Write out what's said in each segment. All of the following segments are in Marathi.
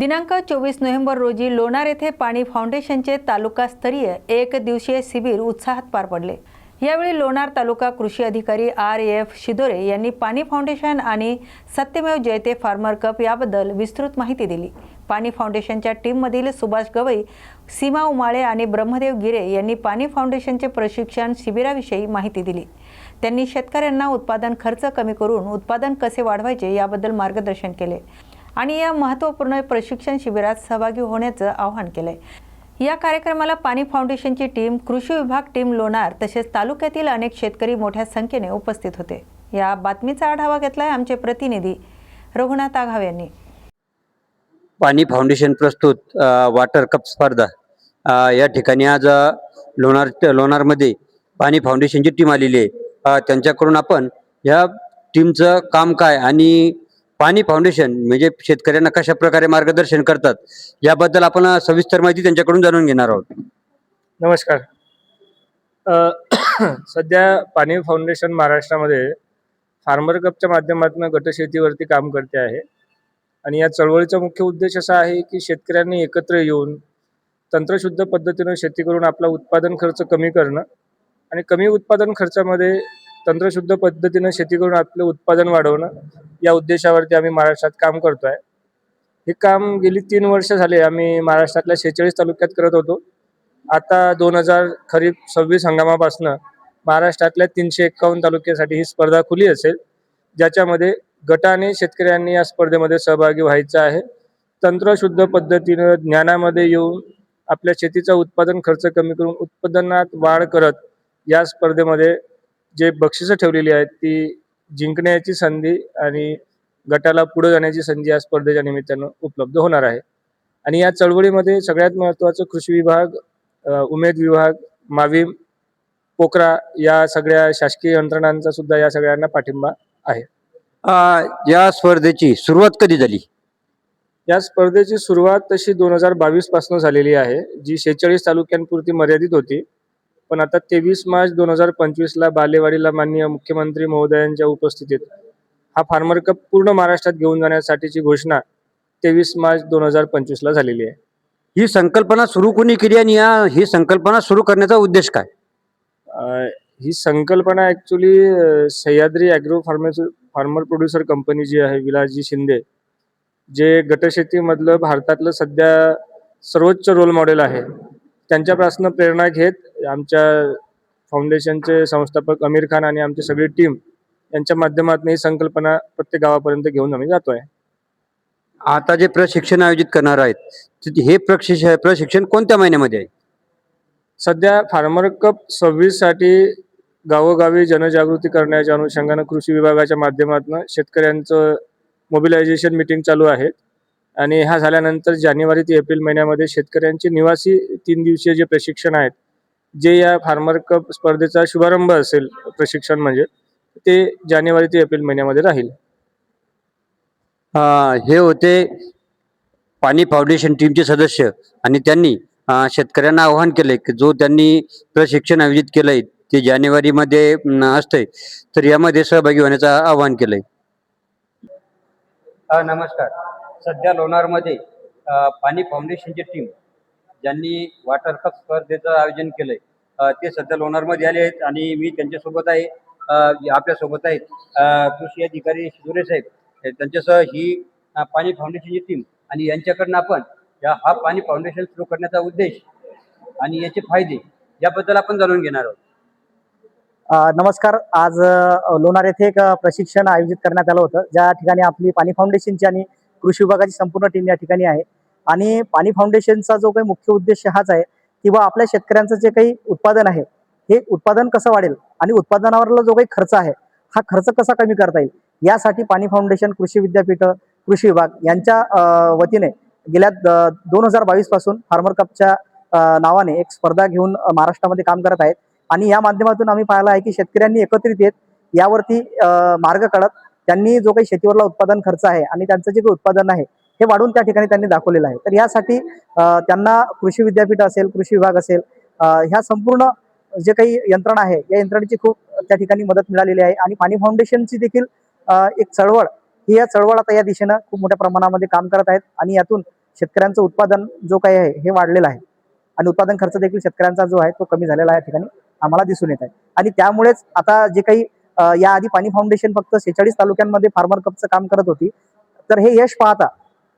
दिनांक 24 नोव्हेंबर रोजी लोणार येथे पाणी फाउंडेशनचे तालुकास्तरीय एक दिवसीय शिबिर उत्साहात पार पडले। यावेळी लोणार तालुका कृषी अधिकारी RF शिदोरे यांनी पाणी फाउंडेशन आणि सत्यमेव जयते फार्मर कप याबद्दल विस्तृत माहिती दिली। पाणी फाउंडेशनच्या टीममधील सुभाष गवई, सीमा उमाळे आणि ब्रह्मदेव गिरे यांनी पाणी फाउंडेशनचे प्रशिक्षण शिबिराविषयी माहिती दिली। त्यांनी शेतकऱ्यांना उत्पादन खर्च कमी करून उत्पादन कसे वाढवायचे याबद्दल मार्गदर्शन केले आणि या महत्त्वपूर्ण प्रशिक्षण शिबिरात सहभागी होण्याचं आवाहन केले। या कार्यक्रमाला पाणी फाउंडेशनची टीम, कृषी विभाग टीम लोणार तसेच तालुक्यातील अनेक शेतकरी मोठ्या संख्येने उपस्थित होते। या बातमीचा आढावा घेतलाय आमचे प्रतिनिधी रघुनाथ आघाव यांनी। पाणी फाउंडेशन प्रस्तुत वॉटर कप स्पर्धा या ठिकाणी आज लोणारमध्ये पाणी फाउंडेशनची टीम आलेली आहे। त्यांच्याकडून आपण या टीमचं काम काय आणि पाणी फाउंडेशन म्हणजे शेतकऱ्यांना कशा प्रकारे मार्गदर्शन करतात याबद्दल आपण सविस्तर माहिती त्यांच्याकडून जाणून घेणार आहोत। नमस्कार। सध्या पाणी फाउंडेशन महाराष्ट्रामध्ये फार्मर कपच्या माध्यमातून गटशेतीवरती काम करते आहे आणि या चळवळीचा मुख्य उद्देश असा आहे की शेतकऱ्यांनी एकत्र येऊन तंत्रशुद्ध पद्धतीने शेती करून आपला उत्पादन खर्च कमी करणं आणि कमी उत्पादन खर्चामध्ये तंत्रशुद्ध पद्धतीने शेती करून आपलं उत्पादन वाढवणं या उद्देशावरती आम्ही महाराष्ट्रात काम करतोय। हे काम गेली 3 वर्ष झाले आम्ही महाराष्ट्रातल्या 46 तालुक्यात करत होतो। आता 2000 खरीप 26 हंगामापासून महाराष्ट्रातल्या 351 तालुक्यासाठी ही स्पर्धा खुली असेल, ज्याच्यामध्ये गटाने शेतकऱ्यांनी या स्पर्धेमध्ये सहभागी व्हायचं आहे। तंत्रशुद्ध पद्धतीने ज्ञानामध्ये येऊन आपल्या शेतीचा उत्पादन खर्च कमी करून उत्पादनात वाढ करत या स्पर्धेमध्ये जे बक्षिसं ठेवलेली आहेत ती जिंकण्याची संधी आणि गटाला पुढे जाण्याची संधी या स्पर्धेच्या निमित्तानं उपलब्ध होणार आहे। आणि या चळवळीमध्ये सगळ्यात महत्त्वाचं कृषी विभाग, उमेद विभाग, माविम, पोकरा या सगळ्या शासकीय यंत्रणांचा सुद्धा या सगळ्यांना पाठिंबा आहे। या स्पर्धेची सुरुवात कधी झाली? या स्पर्धेची सुरुवात तशी 2022 पासून झालेली आहे, जी 46 तालुक्यांपुरती मर्यादित होती। पण आता 23 मार्च 2025 ला बालेवाडीला माननीय मुख्यमंत्री महोदयांच्या उपस्थितीत हा फार्मर कप पूर्ण महाराष्ट्रात घेऊन जाण्यासाठीची घोषणा 23 मार्च 2025 ला झालेली आहे। ही संकल्पना सुरू कोणी केली आणि ही संकल्पना सुरू करण्याचा उद्देश काय? ही संकल्पना actually Sahyadri agro farmer producer company जी आहे, विलासजी शिंदे, जे गटशेतीमधलं भारतातलं सध्या सर्वोच्च रोल मॉडेल आहे, त्यांच्यापासून प्रेरणा घेत आमच्या फाउंडेशनचे संस्थापक आमिर खान आणि आमची सगळी टीम यांच्या माध्यमातून ही संकल्पना प्रत्येक गावापर्यंत घेऊन आम्ही जातोय। आता जे प्रशिक्षण आयोजित करणार आहेत हे प्रशिक्षण कोणत्या महिन्यामध्ये आहे? सध्या फार्मर कप 26 साठी गावोगावी जनजागृती करण्याच्या अनुषंगाने कृषी विभागाच्या माध्यमातून शेतकऱ्यांचं मोबिलायझेशन मीटिंग चालू आहे आणि हा झाल्यानंतर जानेवारी ते एप्रिल महिन्यामध्ये शेतकऱ्यांचे निवासी 3 दिवसीय जे प्रशिक्षण आहेत, जे या फार्मर कप स्पर्धेचा शुभारंभ असेल प्रशिक्षण म्हणजे ते जानेवारी ते एप्रिल महिन्यामध्ये राहील। हे होते पाणी फाउंडेशन टीमचे सदस्य आणि त्यांनी शेतकऱ्यांना आवाहन केले की जो त्यांनी प्रशिक्षण आयोजित केलंय ते जानेवारीमध्ये असते, तर यामध्ये सहभागी होण्याचं आवाहन केलंय। नमस्कार। सध्या लोणारमध्ये पाणी फाउंडेशनची टीम ज्यांनी वॉटर कप स्पर्धेचं आयोजन केलंय ते सध्या लोणारमध्ये आले आहेत आणि मी त्यांच्यासोबत आहे। आपल्यासोबत आहेत कृषी अधिकारी शिदोरे साहेब, त्यांच्यासह ही पाणी फाउंडेशनची टीम आणि यांच्याकडनं आपण हा पाणी फाउंडेशन सुरू करण्याचा उद्देश आणि याचे फायदे याबद्दल आपण जाणून घेणार आहोत। नमस्कार। आज लोणार येथे एक प्रशिक्षण आयोजित करण्यात आलं होतं, ज्या ठिकाणी आपली पाणी फाउंडेशनची आणि कृषी विभागाची संपूर्ण टीम या ठिकाणी आहे। आणि पाणी फाउंडेशनचा जो काही मुख्य उद्देश हाच आहे की बा आपल्या शेतकऱ्यांचं जे काही उत्पादन आहे हे उत्पादन कसं वाढेल आणि उत्पादनावरला जो काही खर्च आहे हा खर्च कसा कमी करता येईल, यासाठी पाणी फाउंडेशन, कृषी विद्यापीठ, कृषी विभाग यांच्या वतीने गेल्या 2022 पासून फार्मर कपच्या नावाने एक स्पर्धा घेऊन महाराष्ट्रामध्ये काम करत आहेत। आणि या माध्यमातून आम्ही पाहिलं आहे की शेतकऱ्यांनी एकत्रित येत यावरती मार्ग काढत त्यांनी जो काही शेतीवरला उत्पादन खर्च आहे आणि त्यांचं जे काही उत्पादन आहे हे वाढवून त्या ठिकाणी त्यांनी दाखवलेलं आहे। तर यासाठी त्यांना कृषी विद्यापीठ असेल, कृषी विभाग असेल, ह्या संपूर्ण जे काही यंत्रणा आहे या यंत्रणेची खूप त्या ठिकाणी मदत मिळालेली आहे। आणि पाणी फाउंडेशनची देखील एक चळवळ ही या चळवळ आता या दिशेनं खूप मोठ्या प्रमाणामध्ये काम करत आहेत आणि यातून शेतकऱ्यांचं उत्पादन जो काही आहे हे वाढलेलं आहे आणि उत्पादन खर्च देखील शेतकऱ्यांचा जो आहे तो कमी झालेला आहे या ठिकाणी आम्हाला दिसून येत आहे. आणि त्यामुळेच आता जे काही याआधी पाणी फाउंडेशन फक्त 46 तालुक्यांमध्ये फार्मर कपचं काम करत होती, तर हे यश पाहता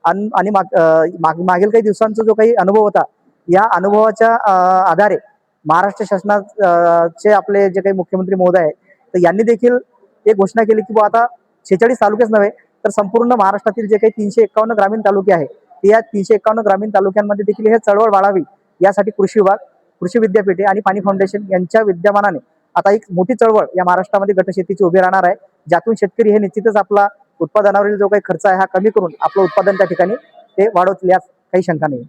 आणि मागील काही दिवसांचा जो काही अनुभव होता, या अनुभवाच्या आधारे महाराष्ट्र शासनाचे आपले जे काही मुख्यमंत्री महोदय आहे, तर यांनी देखील एक घोषणा केली की आता 46 तालुकेच नव्हे तर संपूर्ण महाराष्ट्रातील जे काही 351 ग्रामीण तालुके आहेत, या 351 ग्रामीण तालुक्यांमध्ये देखील हे चळवळ वाढावी यासाठी कृषी विभाग, कृषी विद्यापीठे आणि पाणी फाउंडेशन यांच्या विद्यमानाने आता एक मोठी चळवळ या महाराष्ट्रामध्ये गटशेतीची उभी राहणार आहे, ज्यातून शेतकरी हे निश्चितच आपला उत्पादनावरील जो काही खर्च आहे हा कमी करून आपलं उत्पादन त्या ठिकाणी ते वाढवतील यात काही शंका नाही.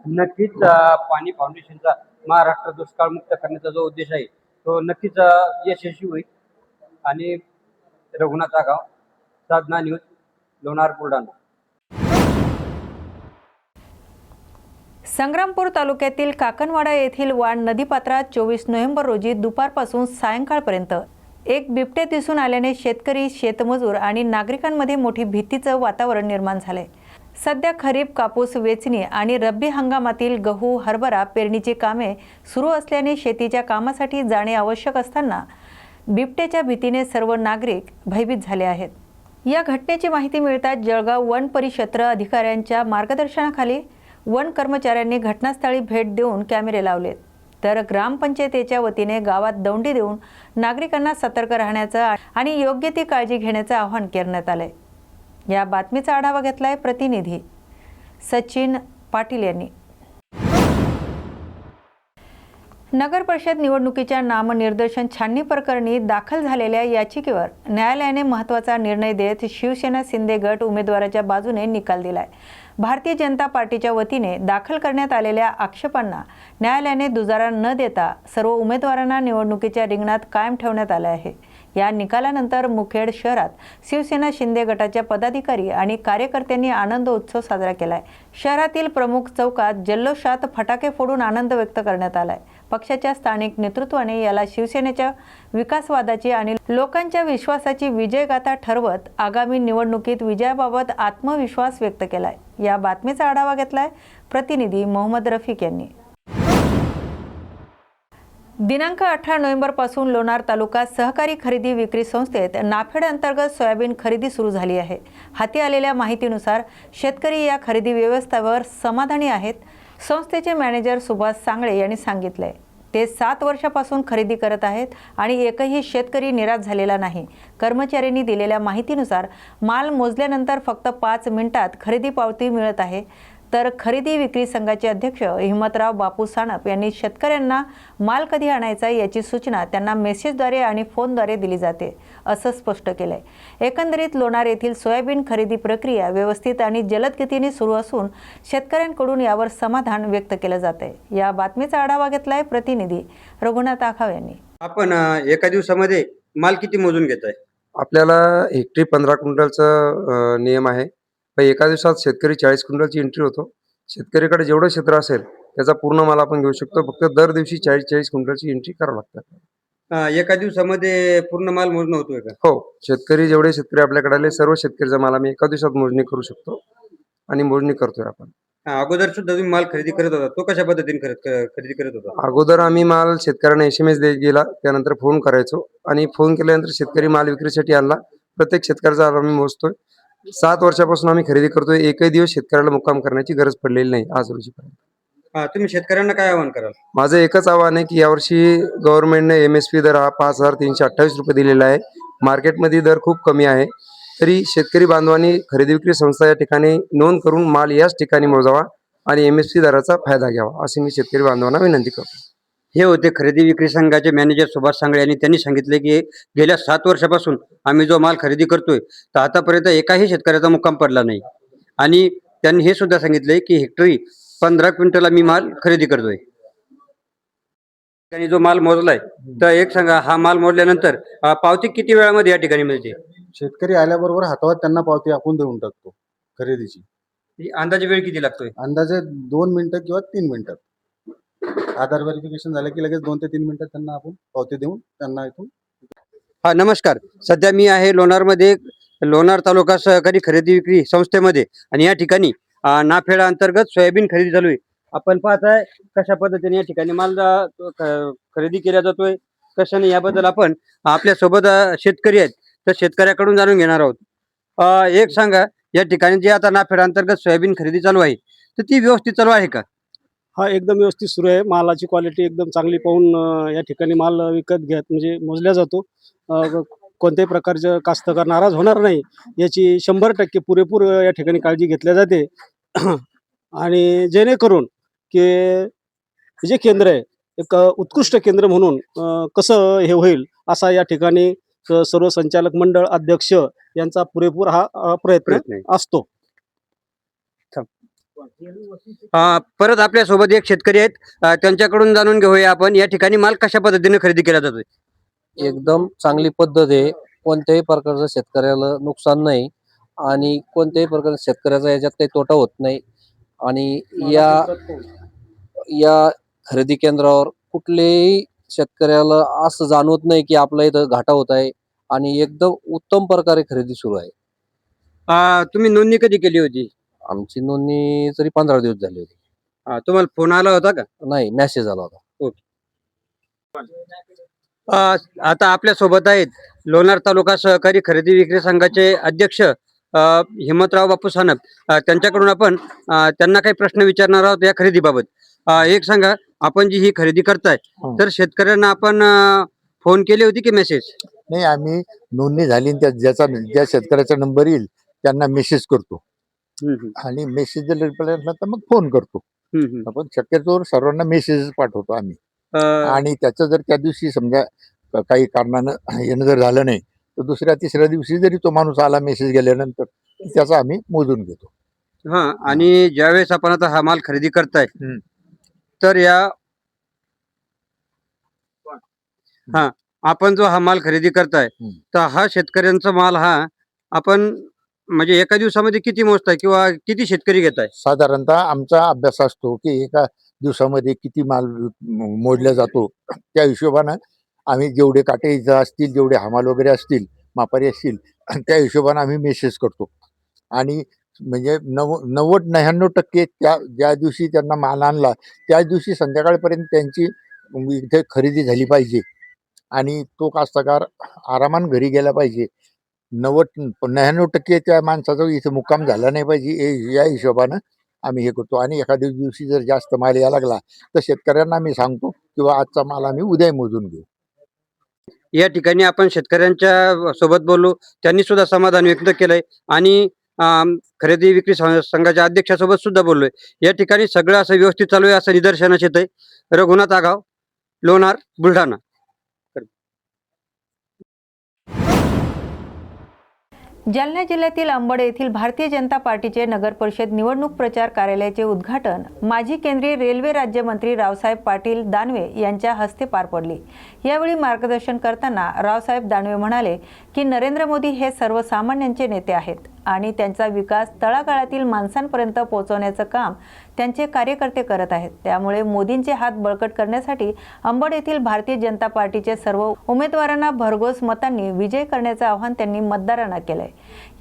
नक्कीच पाणी फाउंडेशनचा महाराष्ट्र दुष्काळमुक्त करण्याचा जो उद्देश आहे तो नक्कीच यशस्वी होईल. आणि रघुनाथ आगाव, साधना न्यूज, लोणार बुलढाणा. संग्रामपूर तालुक्यातील काकणवाडा येथील वाण नदीपात्रात 24 नोव्हेंबर रोजी दुपारपासून सायंकाळपर्यंत एक बिबटे दिसून आल्याने शेतकरी, शेतमजूर आणि नागरिकांमध्ये मोठी भीतीचं वातावरण निर्माण झालंय. सध्या खरीप कापूस वेचणी आणि रब्बी हंगामातील गहू, हरभरा पेरणीची कामे सुरू असल्याने शेतीच्या कामासाठी जाणे आवश्यक असताना बिबट्याच्या भीतीने सर्व नागरिक भयभीत झाले आहेत. या घटनेची माहिती मिळताच जळगाव वन परिक्षेत्र अधिकाऱ्यांच्या मार्गदर्शनाखाली वन कर्मचाऱ्यांनी घटनास्थळी भेट देऊन कॅमेरे लावलेत, तर ग्रामपंचायतीच्या वतीने गावात दौंडी देऊन नागरिकांना सतर्क राहण्याचं आणि योग्य ती काळजी घेण्याचं आवाहन करण्यात आलंय. या बातमीचा आढावा घेतलाय प्रतिनिधी सचिन पाटील यांनी. नगर परिषद निवडणुकीच्या नामनिर्देशन छाननी प्रकरणी दाखल झालेल्या याचिकेवर न्यायालयाने महत्त्वाचा निर्णय देत शिवसेना शिंदे गट उमेदवाराच्या बाजूने निकाल दिलाय. भारतीय जनता पार्टीच्या वतीने दाखल करण्यात आलेल्या आक्षेपांना न्यायालयाने दुजारा न देता सर्व उमेदवारांना निवडणुकीच्या रिंगणात कायम ठेवण्यात आले आहे. या निकालानंतर मुखेड शहरात शिवसेना शिंदे गटाच्या पदाधिकारी आणि कार्यकर्त्यांनी आनंद उत्सव साजरा केलाय. शहरातील प्रमुख चौकात जल्लोषात फटाके फोडून आनंद व्यक्त करण्यात आलाय. पक्षाच्या स्थानिक नेतृत्वाने याला शिवसेनेच्या विकासवादाची आणि लोकांच्या विश्वासाची विजयगाथा ठरवत आगामी निवडणुकीत विजयाबाबत आत्मविश्वास व्यक्त केलाय. या बातमीचा आढावा घेतलाय प्रतिनिधी मोहम्मद रफिक यांनी. दिनांक 18 नोव्हेंबर पासून लोणार तालुका सहकारी खरेदी विक्री संस्थेत नाफेड अंतर्गत सोयाबीन खरेदी सुरू झाली आहे. हाती आलेल्या माहितीनुसार शेतकरी या खरेदी व्यवस्थेवर समाधानी आहेत. संस्थेचे मॅनेजर सुभाष सांगळे यांनी सांगितले, ते 7 वर्षापासून खरेदी करत आहेत आणि एकही शेतकरी निराश झालेला नाही. कर्मचाऱ्यांनी दिलेल्या माहितीनुसार माल मोजल्यानंतर फक्त 5 मिनिटात खरेदी पावती मिळत आहे. तर खरेदी विक्री संघाचे अध्यक्ष हिम्मतराव बापू सानप यांनी शेतकऱ्यांना माल कधी आणायचा याची सूचना त्यांना मेसेजद्वारे आणि फोनद्वारे दिली जाते असं स्पष्ट केलंय. एकंदरीत लोणार येथील सोयाबीन खरेदी प्रक्रिया व्यवस्थित आणि जलद गतीने सुरू असून शेतकऱ्यांकडून यावर समाधान व्यक्त केलं जाते. या बातमीचा आढावा घेतलाय प्रतिनिधी रघुनाथ आखाव यांनी. आपण एका दिवसामध्ये माल किती मोजून घेताय? आपल्याला हेक्टरी 15 क्विंटलचा नियम आहे. पण एका दिवसात शेतकरी 40 क्विंटलची एंट्री होतो. शेतकरीकडे जेवढं क्षेत्र असेल त्याचा पूर्ण माल आपण घेऊ शकतो. फक्त दर दिवशी 40 क्विंटलची एंट्री करावं लागतात. एका दिवसामध्ये पूर्ण माल मोजणं होतोय का? हो, जेवढे शेतकरी आपल्याकडे आले सर्व शेतकऱ्याचा माल आम्ही एका दिवसात मोजणी करू शकतो आणि मोजणी करतोय आपण. अगोदर सुद्धा तुम्ही माल खरेदी करत होता, तो कशा पद्धतीने खरेदी करत होता? अगोदर आम्ही माल शेतकऱ्यांना SMS देत गेला, त्यानंतर फोन करायचो आणि फोन केल्यानंतर शेतकरी माल विक्रीसाठी आणला. प्रत्येक शेतकऱ्याचा आम्ही मोजतोय. 7 वर्षापासून आम्ही खरेदी करतोय. एकही दिवस शेतकऱ्याला मुक्काम करण्याची गरज पडलेली नाही आज रोजीपर्यंत. तुम्ही शेतकऱ्यांना काय आवाहन कराल? माझं एकच आव्हान आहे की यावर्षी गव्हर्नमेंटने MSP दर हा 5,328 रुपये दिलेला आहे. मार्केटमध्ये दर खूप कमी आहे. तरी शेतकरी बांधवांनी खरेदी विक्री संस्था या ठिकाणी नोंद करून माल याच ठिकाणी मोजावा आणि MSP दराचा फायदा घ्यावा अशी मी शेतकरी बांधवांना विनंती करतो. हे होते खरेदी विक्री संघाचे मॅनेजर सुभाष सांगळे यांनी त्यांनी सांगितले की गेल्या 7 वर्षापासून आम्ही जो माल खरेदी करतोय तर आतापर्यंत एकाही शेतकऱ्याचा मुक्काम पडला नाही. आणि त्यांनी हे सुद्धा सांगितले की हेक्टरी 15 क्विंटल आम्ही माल खरेदी करतोय. त्यांनी जो माल मोजलाय तर एक सांगा, हा माल मोजल्यानंतर पावती किती वेळामध्ये या ठिकाणी मिळते? शेतकरी आल्याबरोबर हातावर त्यांना पावती आपण देऊन टाकतो खरेदीची. अंदाजे वेळ किती लागतोय? अंदाजे 2 मिनिटं किंवा 3 मिनिटात. आधार व्हेरिफिकेशन झालं की लगेच 2 ते 3 मिनिटात त्यांना आपण पावती देऊन त्यांना इथून. हा, नमस्कार. सध्या मी आहे लोणारमध्ये, लोणार तालुका सहकारी खरेदी विक्री संस्थेमध्ये आणि या ठिकाणी नाफेडा अंतर्गत सोयाबीन खरेदी चालू आहे. आपण पाहताय कशा पद्धतीने या ठिकाणी माल खरेदी केला जातोय, कशाने, याबद्दल आपण आपल्या सोबत शेतकरी आहेत, तर शेतकऱ्याकडून जाणून घेणार आहोत. एक सांगा, या ठिकाणी जे आता नाफेडा अंतर्गत सोयाबीन खरेदी चालू आहे, तर ती व्यवस्थित चालू आहे का? हा एकदम व्यवस्थित सुरू आहे. मालाची क्वालिटी एकदम चांगली पाहून या ठिकाणी माल विकत घेत म्हणजे मोजला जातो. कोणत्याही प्रकारचं कास्तकार नाराज होणार नाही याची 100% पुरेपूर या ठिकाणी काळजी घेतल्या जाते. आणि जेणेकरून की जे केंद्र आहे एक उत्कृष्ट केंद्र म्हणून कसं हे होईल असा या ठिकाणी सर्व संचालक मंडळ अध्यक्ष यांचा पुरेपूर हा प्रयत्न प्रयत्न आहे. असतो. परत आपल्या सोबत एक शेतकरी आहेत, त्यांच्याकडून जाणून घेऊया आपण या ठिकाणी माल कशा पद्धतीने खरेदी केला जातोय. एकदम चांगली पद्धत आहे. कोणत्याही प्रकारचं शेतकऱ्याला नुकसान नाही आणि कोणत्याही प्रकारचा शेतकऱ्याचा याच्यात काही तोटा होत नाही. आणि या खरेदी केंद्रावर कुठल्याही शेतकऱ्याला असं जाणवत नाही की आपल्या इथं घाटा होत आहे आणि एकदम उत्तम प्रकारे खरेदी सुरू आहे. तुम्ही नोंदणी कधी केली होती? आमची नोंदणी तरी 15 दिवस झाली होती. तुम्हाला फोन आला होता का? नाही, मेसेज आला होता. आता आपल्या सोबत आहेत लोणार तालुका सहकारी खरेदी विक्री संघाचे अध्यक्ष हिम्मतराव बापू सानप. त्यांच्याकडून आपण त्यांना काही प्रश्न विचारणार आहोत या खरेदीबाबत. एक सांगा, आपण जी ही खरेदी करताय, तर शेतकऱ्यांना आपण फोन केली होती की मेसेज? नाही, आम्ही नोंदणी झाली आणि ज्या शेतकऱ्याचा नंबर येईल त्यांना मेसेज करतो आणि मेसेज जर रिप्लाय नसला तर मग फोन करतो. आपण शक्यतोवर सर्वांना मेसेज पाठवतो आम्ही. आणि त्याचं जर त्या दिवशी समजा काही कारणानं येणं जर झालं नाही तर दुसऱ्या तिसऱ्या दिवशी जरी तो माणूस आला मेसेज गेल्यानंतर त्याचा आम्ही मोजून घेतो. आणि ज्यावेळेस आपण आता हा माल खरेदी करताय, तर आपण जो हा माल खरेदी करताय, तर हा शेतकऱ्यांचा माल हा आपण म्हणजे एका दिवसामध्ये किती मोजताय किंवा किती शेतकरी घेताय? साधारणतः आमचा अभ्यास असतो की एका दिवसामध्ये किती माल मोजला जातो. त्या हिशोबानं आम्ही जेवढे काटे असतील, जेवढे हमाल वगैरे असतील, मापारी असतील, त्या हिशोबानं आम्ही मेसेज करतो. आणि म्हणजे 99% त्या ज्या दिवशी त्यांना माल आणला त्याच दिवशी संध्याकाळपर्यंत त्यांची इथे खरेदी झाली पाहिजे आणि तो कास्तकार आरामात घरी गेला पाहिजे. 99% त्या माणसाचा इथे मुक्काम झाला नाही पाहिजे या हिशोबानं आम्ही हे करतो. आणि एखाद्या दिवशी जर जास्त माल यायला लागला तर शेतकऱ्यांना आम्ही सांगतो किंवा आजचा माल आम्ही उद्या मोजून घेऊ. या ठिकाणी आपण शेतकऱ्यांच्या सोबत बोललो, त्यांनी सुद्धा समाधान व्यक्त केलंय आणि खरेदी विक्री संघाच्या अध्यक्षासोबत सुद्धा बोललोय. या ठिकाणी सगळं असं व्यवस्थित चालू आहे असं निदर्शनास येत आहे. रघुनाथ आगाव, लोणार, बुलढाणा. जालना जिल्ह्यातील अंबड येथील भारतीय जनता पार्टीचे नगर परिषद निवडणूक प्रचार कार्यालयाचे उद्घाटन माजी केंद्रीय रेल्वे राज्यमंत्री रावसाहेब पाटील दानवे यांच्या हस्ते पार पडले. यावेळी मार्गदर्शन करताना रावसाहेब दानवे म्हणाले की नरेंद्र मोदी हे सर्वसामान्यांचे नेते आहेत आणि त्यांचा विकास तळागाळातील माणसांपर्यंत पोहोचवण्याचं काम त्यांचे कार्यकर्ते करत आहेत. त्यामुळे मोदींचे हात बळकट करण्यासाठी अंबड येथील भारतीय जनता पार्टीचे सर्व उमेदवारांना भरघोस मतांनी विजय करण्याचं आवाहन त्यांनी मतदारांना केलंय.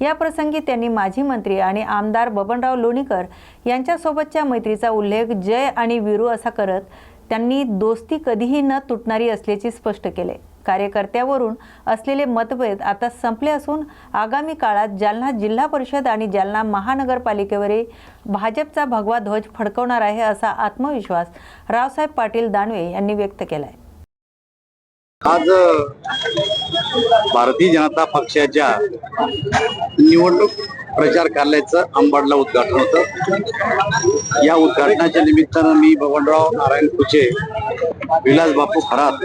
या प्रसंगी त्यांनी माजी मंत्री आणि आमदार बबनराव लोणीकर यांच्यासोबतच्या मैत्रीचा उल्लेख जय आणि वीरू असा करत त्यांनी दोस्ती कधीही न तुटणारी असल्याचे स्पष्ट केले. कार्यकर्त्यावरून असलेले मतभेद आता संपले असून आगामी काळात जालना जिल्हा परिषद आणि जालना महानगरपालिकेवरील भाजपचा भगवा ध्वज फडकवणार आहे असा आत्मविश्वास रावसाहेब पाटील दानवे यांनी व्यक्त केलाय. आज भारतीय जनता पक्षाच्या निवडणूक प्रचार कार्यालयाचं अंबडला उद्घाटन होतं. या उद्घाटनाच्या निमित्तानं मी बबनराव नारायण कुचे, विलास बापू खरात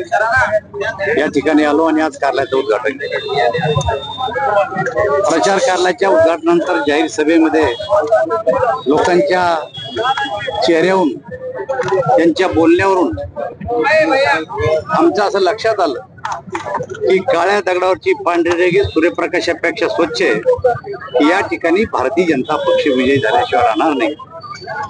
या ठिकाणी आलो आणि आज कार्यालयाचं उद्घाटन केलं. प्रचार कार्यालयाच्या उद्घाटनानंतर जाहीर सभेमध्ये लोकांच्या चेहऱ्यावरून, त्यांच्या बोलण्यावरून आमचं असं लक्षात आलं की काळ्या दगडावरची पांढरी रेघ सूर्यप्रकाशापेक्षा स्वच्छ आहे. या ठिकाणी भारतीय जनता पक्ष विजयी झाल्याशिवाय राहणार नाही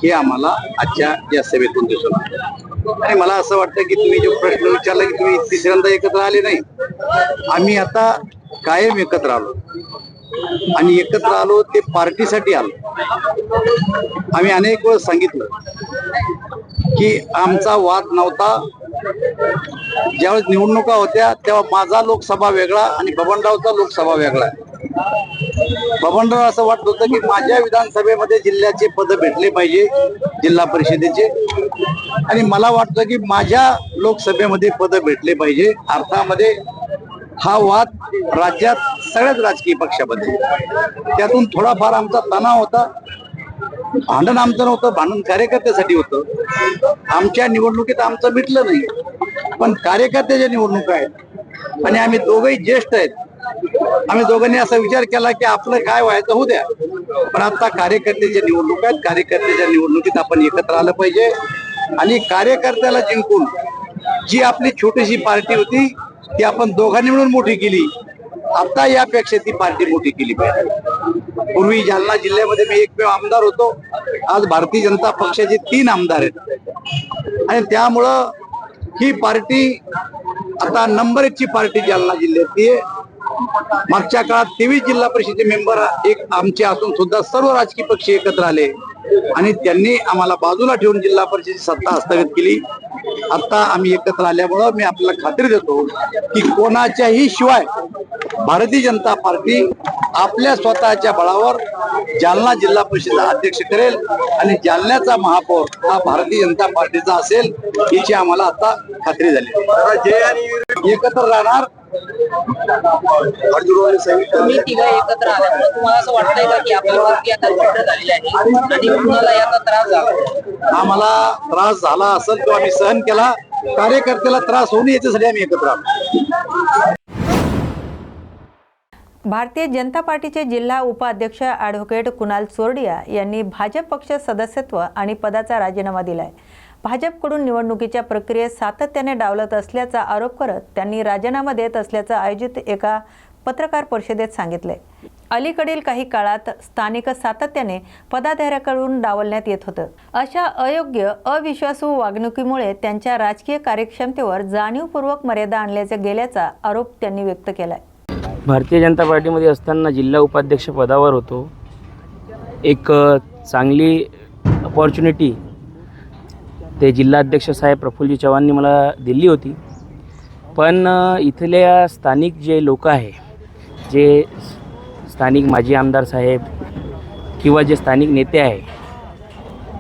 हे आम्हाला आजच्या या सभेतून दिसून आलं. आणि मला असं वाटतं की तुम्ही जो प्रश्न विचारला की तुम्ही तिसऱ्यांदा एकत्र आले नाही, आम्ही आता कायम एकत्र आलो. आणि एकत्र आलो ते पार्टीसाठी आलो. आम्ही अनेक वेळ सांगितलं की आमचा वाद नव्हता. ज्यावेळेस निवडणुका होत्या तेव्हा माझा लोकसभा वेगळा आणि बबनरावचा लोकसभा वेगळा. बबनराव असं वाटत होतं की माझ्या विधानसभेमध्ये जिल्ह्याचे पद भेटले पाहिजे, जिल्हा परिषदेचे, आणि मला वाटतं की माझ्या लोकसभेमध्ये पद भेटले पाहिजे. अर्थामध्ये हा वाद राज्यात सगळ्याच राजकीय पक्षामध्ये, त्यातून थोडाफार आमचा तणाव होता. भांडण आमचं नव्हतं, भांडण कार्यकर्त्यासाठी होतं. आमच्या निवडणुकीत आमचं मिटलं नाही, पण कार्यकर्त्याच्या निवडणुका आहेत आणि आम्ही दोघंही ज्येष्ठ आहेत. आम्ही दोघांनी असा विचार केला की आपलं काय व्हायचं होऊ द्या, पण आता कार्यकर्त्याच्या निवडणुका आहेत. कार्यकर्त्याच्या निवडणुकीत आपण एकत्र आलं पाहिजे आणि कार्यकर्त्याला जिंकून जी आपली छोटीशी पार्टी होती ती आपण दोघांनी मिळून मोठी केली. आता यापेक्षा ती पार्टी मोठी केली पाहिजे. पूर्वी जालना जिल्ह्यामध्ये मी एकमेव आमदार होतो, आज भारतीय जनता पक्षाचे 3 आमदार आहेत आणि त्यामुळं ही पार्टी आता नंबर 1 ची पार्टी जालना जिल्ह्यातली आहे. मागच्या काळात 23 जिल्हा परिषदेचे मेंबर एक आमचे असून सुद्धा सर्व राजकीय पक्ष एकत्र आले आणि त्यांनी आम्हाला बाजूला ठेवून जिल्हा परिषदेची सत्ता हस्तगत केली. आता आम्ही एकत्र आल्यामुळं मी आपल्याला खात्री देतो की कोणाच्याही शिवाय भारतीय जनता पार्टी आपल्या स्वतःच्या बळावर जालना जिल्हा परिषद अध्यक्ष करेल आणि जालन्याचा महापौर हा भारतीय जनता पार्टीचा असेल याची आम्हाला आता खात्री झाली. एकत्र राहणार. तुम्ही तिघं एकत्र आल्यामुळे तुम्हाला असं वाटतंय का की आपली पार्टी आता घट्ट झालेली आहे आणि कुणाला याचा त्रास झाला? आम्हाला त्रास झाला असेल तो आम्ही सहन केला. कार्यकर्त्याला त्रास होऊ नये याच्यासाठी आम्ही एकत्र आलो. भारतीय जनता पार्टीचे जिल्हा उपाध्यक्ष ॲडव्होकेट कुणाल चोरडिया यांनी भाजप पक्ष सदस्यत्व आणि पदाचा राजीनामा दिलाय. भाजपकडून निवडणुकीच्या प्रक्रियेत सातत्याने डावलत असल्याचा आरोप करत त्यांनी राजीनामा देत असल्याचं आयोजित एका पत्रकार परिषदेत सांगितले. अलीकडील काही काळात स्थानिक सातत्याने पदाधिकाऱ्यांकडून डावलण्यात येत होतं. अशा अयोग्य अविश्वासू वागणुकीमुळे त्यांच्या राजकीय कार्यक्षमतेवर जाणीवपूर्वक मर्यादा आणल्याचा गेल्याचा आरोप त्यांनी व्यक्त केलाय. भारतीय जनता पार्टीमध्ये असताना जिल्हा उपाध्यक्ष पदावर होतो. एक चांगली अपॉर्च्युनिटी ते जिल्हाध्यक्ष साहेब प्रफुल्लजी चव्हाणनी मला दिली होती, पण इथल्या स्थानिक जे लोक आहे, जे स्थानिक माजी आमदार साहेब किंवा जे स्थानिक नेते आहे,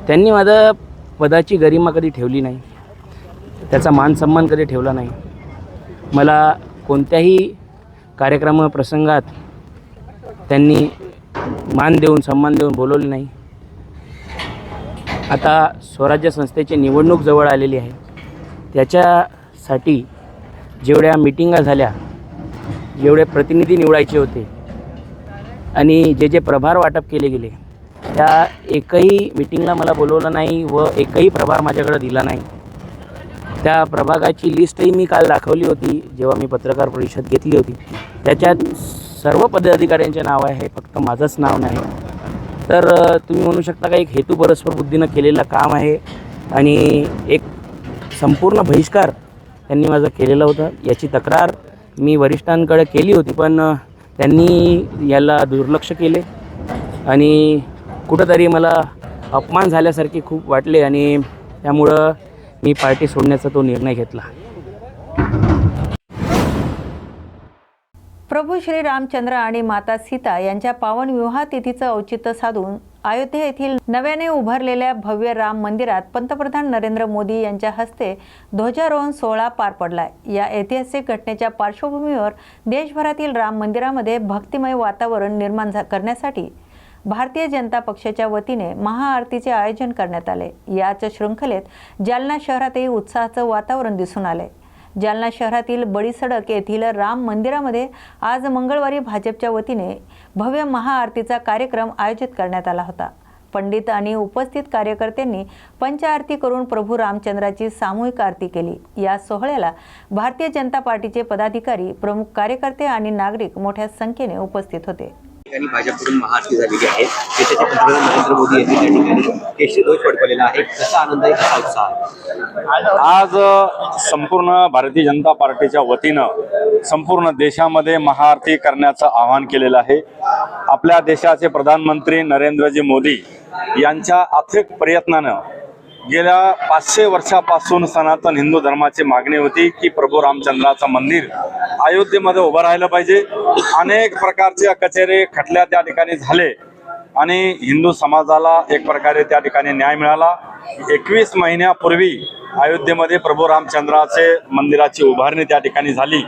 त्यांनी माझ्या पदाची गरिमा कधी ठेवली नाही, त्याचा मान सन्मान कधी ठेवला नाही. मला कोणत्याही कार्यक्रम प्रसंगात त्यांनी मान देऊन सन्मान देऊन बोलवले नाही. आता स्वराज्य संस्थेची निवडणूक जवळ आलेली आहे, त्याच्यासाठी जेवढ्या मीटिंगा झाल्या, जेवढे प्रतिनिधी निवडायचे होते आणि जे जे प्रभार वाटप केले गेले, त्या एकही मीटिंगला मला बोलवलं नाही व एकही प्रभार माझ्याकडे दिला नाही. त्या प्रभागाची लिस्टही मी काल दाखवली होती जेव्हा मी पत्रकार परिषद घेतली होती. त्याच्यात सर्व पदाधिकाऱ्यांचे नाव आहे, फक्त माझंच नाव नाही. तर तुम्ही म्हणू शकता का एक हेतू परस्पर बुद्धीनं केलेलं काम आहे आणि एक संपूर्ण बहिष्कार त्यांनी माझा केलेला होता. याची तक्रार मी वरिष्ठांकडे केली होती, पण त्यांनी याला दुर्लक्ष केले आणि कुठंतरी मला अपमान झाल्यासारखे खूप वाटले आणि त्यामुळं मी पार्टी सोडण्याचा तो निर्णय घेतला. प्रभू श्री रामचंद्र आणि माता सीता यांच्या पावन विवाह तिथीचं औचित्य साधून अयोध्या येथील नव्याने उभारलेल्या भव्य राम मंदिरात पंतप्रधान नरेंद्र मोदी यांच्या हस्ते ध्वजारोहण सोहळा पार पडलाय. या ऐतिहासिक घटनेच्या पार्श्वभूमीवर देशभरातील राम मंदिरामध्ये भक्तिमय वातावरण निर्माण करण्यासाठी भारतीय जनता पक्षाच्या वतीने महाआरतीचे आयोजन करण्यात आले. याच शृंखलेत जालना शहरातही उत्साहाचं वातावरण दिसून आले. जालना शहरातील बडी सडक येथील राम मंदिरामध्ये आज मंगळवारी भाजपच्या वतीने भव्य महाआरतीचा कार्यक्रम आयोजित करण्यात आला होता. पंडित आणि उपस्थित कार्यकर्त्यांनी पंचआरती करून प्रभू रामचंद्राची सामूहिक आरती केली. या सोहळ्याला भारतीय जनता पार्टीचे पदाधिकारी, प्रमुख कार्यकर्ते आणि नागरिक मोठ्या संख्येने उपस्थित होते. ठिकाणी भाजपकडून महाआरती झालेली आहे. देशाचे पंतप्रधान नरेंद्र मोदी यांनी त्या ठिकाणी केशरी ध्वज फडकवलेला आहे. कसा आनंद आहे, कसा उत्साह आहे? आज संपूर्ण भारतीय जनता पार्टीच्या वतीनं संपूर्ण देशामध्ये महाआरती करण्याचं आवाहन केलेलं आहे. आपल्या देशाचे प्रधानमंत्री नरेंद्रजी मोदी यांच्या अथक प्रयत्नानं गेल्या 500 वर्षापासून सनातन हिंदू धर्माची मागणी होती की प्रभू रामचंद्राचं मंदिर अयोध्येमध्ये उभं राहिलं पाहिजे. अनेक प्रकारच्या कचेरे खटल्या त्या ठिकाणी झाले आणि हिंदू समाजाला एक प्रकारे त्या ठिकाणी न्याय मिळाला. 21 महिन्यापूर्वी अयोध्येमध्ये प्रभू रामचंद्राचे मंदिराची उभारणी त्या ठिकाणी झाली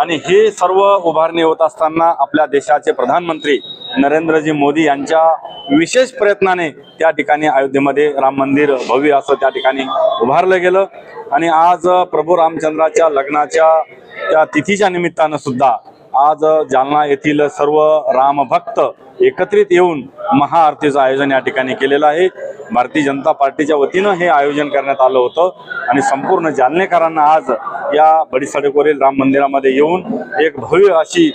आणि ही सर्व उभारणी होत असताना आपल्या देशाचे प्रधानमंत्री नरेंद्रजी मोदी यांच्या विशेष प्रयत्नाने त्या ठिकाणी अयोध्येमध्ये राम मंदिर भव्य असं त्या ठिकाणी उभारलं गेलं. आणि आज प्रभू रामचंद्राच्या लग्नाच्या त्या तिथीच्या निमित्तानं सुद्धा आज जालना येथील सर्व रामभक्त एकत्रित येऊन महाआरतीचं आयोजन या ठिकाणी केलेलं आहे. भारतीय जनता पार्टीच्या वतीनं हे आयोजन करण्यात आलं होतं आणि संपूर्ण जालनेकरांना आज या बडीसडकवरील राम मंदिरामध्ये येऊन एक भव्य अशी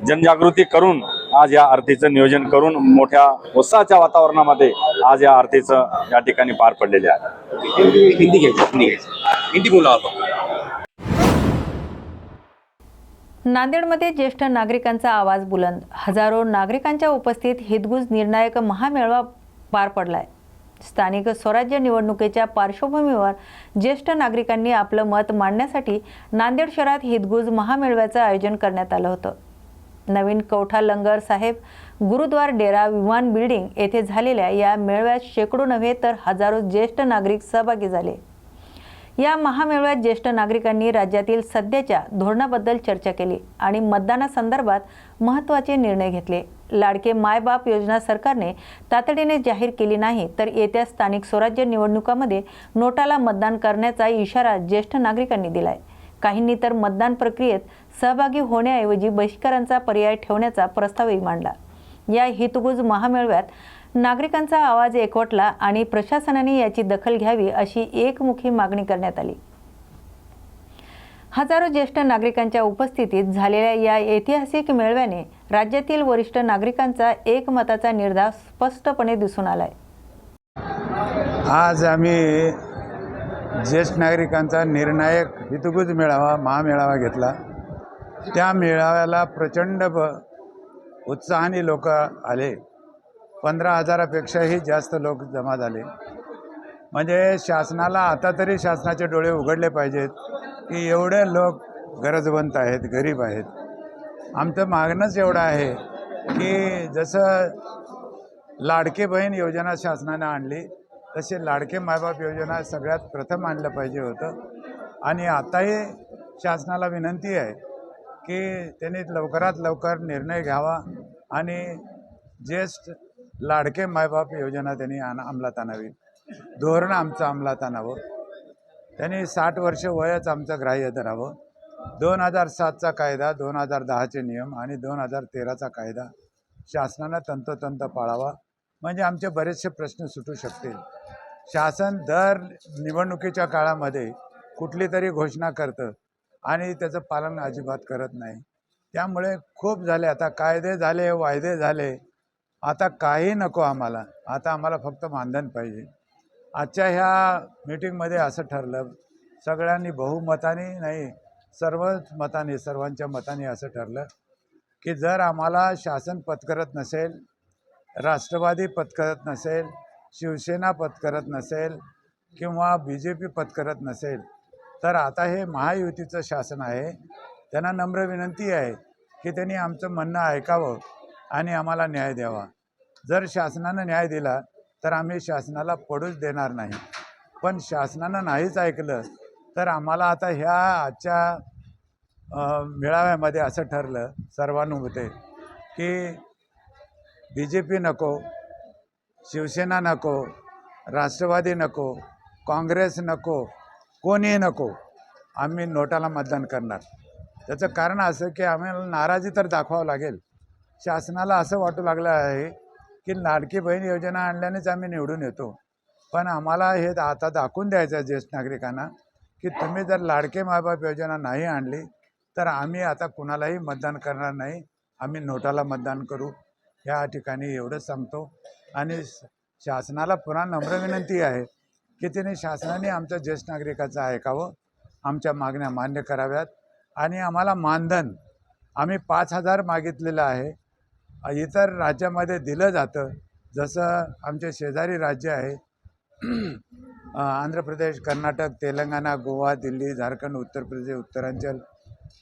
जनजागृती करून आज या आरतीचं नियोजन करून मोठ्या उत्साहाच्या वातावरणामध्ये आज या आरतीचं या ठिकाणी पार पडलेले आहे. हिंदी बोला आपण. नांदेडमध्ये ज्येष्ठ नागरिकांचा आवाज बुलंद. हजारो नागरिकांच्या उपस्थित हितगुज निर्णायक महामेळावा पार पडलाय. स्थानिक स्वराज्य निवडणुकीच्या पार्श्वभूमीवर ज्येष्ठ नागरिकांनी आपलं मत मांडण्यासाठी नांदेड शहरात हितगुज महामेळाव्याचं आयोजन करण्यात आलं होतं. नवीन कौठा लंगर साहेब गुरुद्वार डेरा विमान बिल्डिंग येथे झालेल्या या मेळाव्यात शेकडो नव्हे तर हजारो ज्येष्ठ नागरिक सहभागी झाले. या महामेळाव्यात ज्येष्ठ नागरिकांनी राज्यातील सध्याच्या धोरणाबद्दल चर्चा केली आणि मतदानासंदर्भात महत्त्वाचे निर्णय घेतले. लाडके मायबाप योजना सरकारने तातडीने जाहीर केली नाही तर येत्या स्थानिक स्वराज्य निवडणुकांमध्ये नोटाला मतदान करण्याचा इशारा ज्येष्ठ नागरिकांनी दिलाय. काहींनी तर मतदान प्रक्रियेत सहभागी होण्याऐवजी बहिष्कारांचा पर्याय ठेवण्याचा प्रस्तावही मांडला. या हितगुज महामेळाव्यात नागरिकांचा आवाज एकवटला आणि प्रशासनाने याची दखल घ्यावी अशी एकमुखी मागणी करण्यात आली. हजारो ज्येष्ठ नागरिकांच्या उपस्थितीत झालेल्या या ऐतिहासिक मेळाव्याने राज्यातील वरिष्ठ नागरिकांचा एकमताचा निर्धार स्पष्टपणे दिसून आलाय. आज आम्ही ज्येष्ठ नागरिकांचा निर्णायक हितगुज मेळावा महामेळावा घेतला. त्या मेळाव्याला प्रचंड उत्साहाने लोक आले. 15,000पेक्षाही जास्त लोक जमा झाले. म्हणजे शासनाला आता तरी शासनाचे डोळे उघडले पाहिजेत की एवढे लोक गरजवंत आहेत, गरीब आहेत. आमचं मागणंच एवढं आहे की जसं लाडके बहीण योजना शासनानं आणली तसे लाडके मायबाप योजना सगळ्यात प्रथम आणलं पाहिजे होतं. आणि आताही शासनाला विनंती आहे की त्यांनी लवकरात लवकर निर्णय घ्यावा आणि ज्येष्ठ लाडके मायबाप योजना त्यांनी अंमलात आणावी. धोरण आमचं अंमलात आणावं. त्यांनी 60 वर्ष वयच आमचं ग्राह्य धरावं. 2007चा कायदा, 2010चे नियम आणि 2013चा कायदा शासनानं तंतोतंत पाळावा. म्हणजे आमचे बरेचसे प्रश्न सुटू शकतील. शासन दर निवडणुकीच्या काळामध्ये कुठली तरी घोषणा करतं आणि त्याचं पालन अजिबात करत नाही. त्यामुळे खूप झाले. आता कायदे झाले, वायदे झाले. आता काही नको आम्हाला. आता आम्हाला फक्त मानधन पाहिजे. आजच्या ह्या मीटिंगमध्ये असं ठरलं, सगळ्यांनी बहुमताने नाही सर्वच मताने, सर्वांच्या मताने असं ठरलं की जर आम्हाला शासन पत्करत नसेल, राष्ट्रवादी पत्करत नसेल, शिवसेना पत्करत नसेल किंवा BJP पत्करत नसेल तर आता हे महायुतीचं शासन आहे. त्यांना नम्र विनंती आहे की त्यांनी आमचं म्हणणं ऐकावं आणि आम्हाला न्याय द्यावा. जर शासनानं न्याय दिला तर आम्ही शासनाला पडूच देणार नाही. पण शासनानं नाहीच ऐकलं तर आम्हाला आता ह्या आजच्या मेळाव्यामध्ये असं ठरलं सर्वानुमते की BJP नको, शिवसेना नको, राष्ट्रवादी नको, काँग्रेस नको, कोणीही नको, आम्ही नोटाला मतदान करणार. त्याचं कारण असं की आम्हाला नाराजी तर दाखवावं लागेल. शासनाला असं वाटू लागलं आहे की लाडकी बहीण योजना आणल्यानेच आम्ही निवडून येतो. पण आम्हाला हे आता दाखवून द्यायचं आहे ज्येष्ठ नागरिकांना की तुम्ही जर लाडके मायबाप योजना नाही आणली तर आम्ही आता कुणालाही मतदान करणार नाही, आम्ही नोटाला मतदान करू. या ठिकाणी एवढंच सांगतो आणि शासनाला पुन्हा नम्र विनंती आहे की त्यांनी शासनाने आमच्या ज्येष्ठ नागरिकाचं ऐकावं, आमच्या मागण्या मान्य कराव्यात आणि आम्हाला मानधन आम्ही 5,000 मागितलेलं आहे. इतर राज्यामध्ये दिलं जातं, जसं आमचे शेजारी राज्य आहे आंध्र प्रदेश, कर्नाटक, तेलंगणा, गोवा, दिल्ली, झारखंड, उत्तर प्रदेश, उत्तरांचल,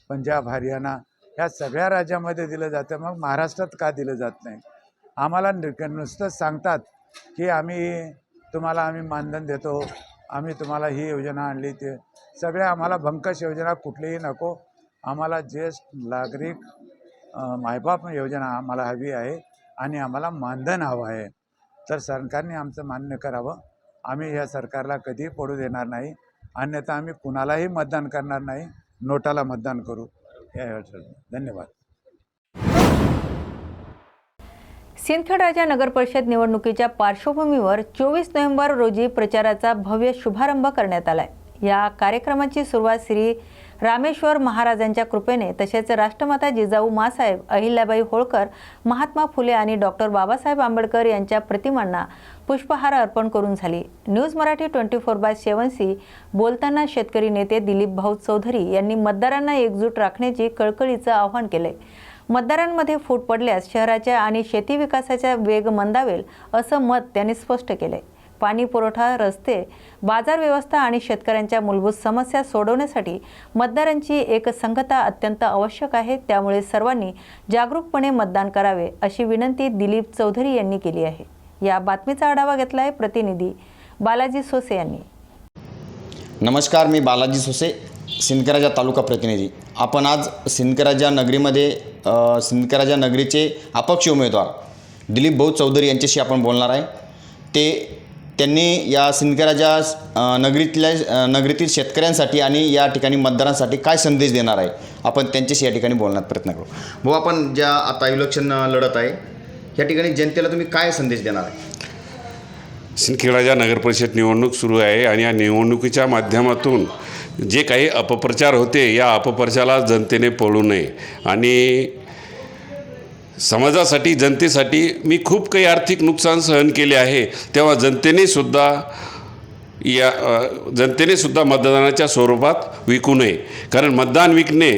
पंजाब, हरियाणा ह्या सगळ्या राज्यामध्ये दिलं जातं. मग महाराष्ट्रात का दिलं जात नाही? आम्हाला नुसतंच सांगतात की आम्ही मानधन देतो, आम्ही तुम्हाला ही योजना आणली, ते सगळ्या आम्हाला भंकस योजना कुठलीही नको. आम्हाला ज्येष्ठ नागरिक मायबाप योजना आम्हाला हवी आहे आणि आम्हाला मानधन हवं आहे. तर सरकारने आमचं मान्य करावं. आम्ही या सरकारला कधीही पडू देणार नाही, अन्यथा आम्ही कुणालाही मतदान करणार नाही, नोटाला मतदान करू. धन्यवाद. सिंदखेड राजा नगर परिषद निवडणुकीच्या पार्श्वभूमीवर 24 नोव्हेंबर रोजी प्रचाराचा भव्य शुभारंभ करण्यात आलाय. या कार्यक्रमाची सुरुवात श्री रामेश्वर महाराजांच्या कृपेने तसेच राष्ट्रमाता जिजाऊ माँसाहेब, अहिल्याबाई होळकर, महात्मा फुले आणि डॉक्टर बाबासाहेब आंबेडकर यांच्या प्रतिमांना पुष्पहार अर्पण करून झाली. न्यूज मराठी 24/7शी बोलताना शेतकरी नेते दिलीप भाऊ चौधरी यांनी मतदारांना एकजूट राखण्याची कळकळीचं आवाहन केले. मतदारांमध्ये फूट पडल्यास शहराच्या आणि शेती विकासाचा वेग मंदावेल असं मत त्यांनी स्पष्ट केले. पाणी पुरवठा, रस्ते, बाजार व्यवस्था आणि शेतकऱ्यांच्या मूलभूत समस्या सोडवण्यासाठी मतदारांची एकसंघता अत्यंत आवश्यक आहे. त्यामुळे सर्वांनी जागरूकपणे मतदान करावे अशी विनंती दिलीप चौधरी यांनी केली आहे. या बातमीचा आढावा घेतलाय प्रतिनिधी बालाजी सोसे यांनी. नमस्कार, मी बालाजी सोसे, सिंदखेड तालुका प्रतिनिधी. आपण आज सिंदखेड नगरीमध्ये सिंदखेड नगरीचे अपक्ष उमेदवार दिलीप भाऊ चौधरी यांच्याशी आपण बोलणार आहे. त्यांनी या सिंदखेड नगरीतील शेतकऱ्यांसाठी आणि या ठिकाणी मतदारांसाठी काय संदेश देणार आहे, आपण त्यांच्याशी या ठिकाणी बोलण्याचा प्रयत्न करू. भाऊ, आपण ज्या आता इलेक्शन लढत आहे या ठिकाणी जनतेला तुम्ही काय संदेश देणार आहे? सिंदखेड नगर परिषद निवडणूक सुरू आहे आणि या निवडणुकीच्या माध्यमातून जे काही अपप्रचार होते, या अपप्रचाराला जनतेने पळू नये आणि समाजासाठी, जनतेसाठी मी खूप काही आर्थिक नुकसान सहन केले आहे, तेव्हा जनतेने सुद्धा मतदानाच्या स्वरूपात विकू नये. कारण मतदान विकणे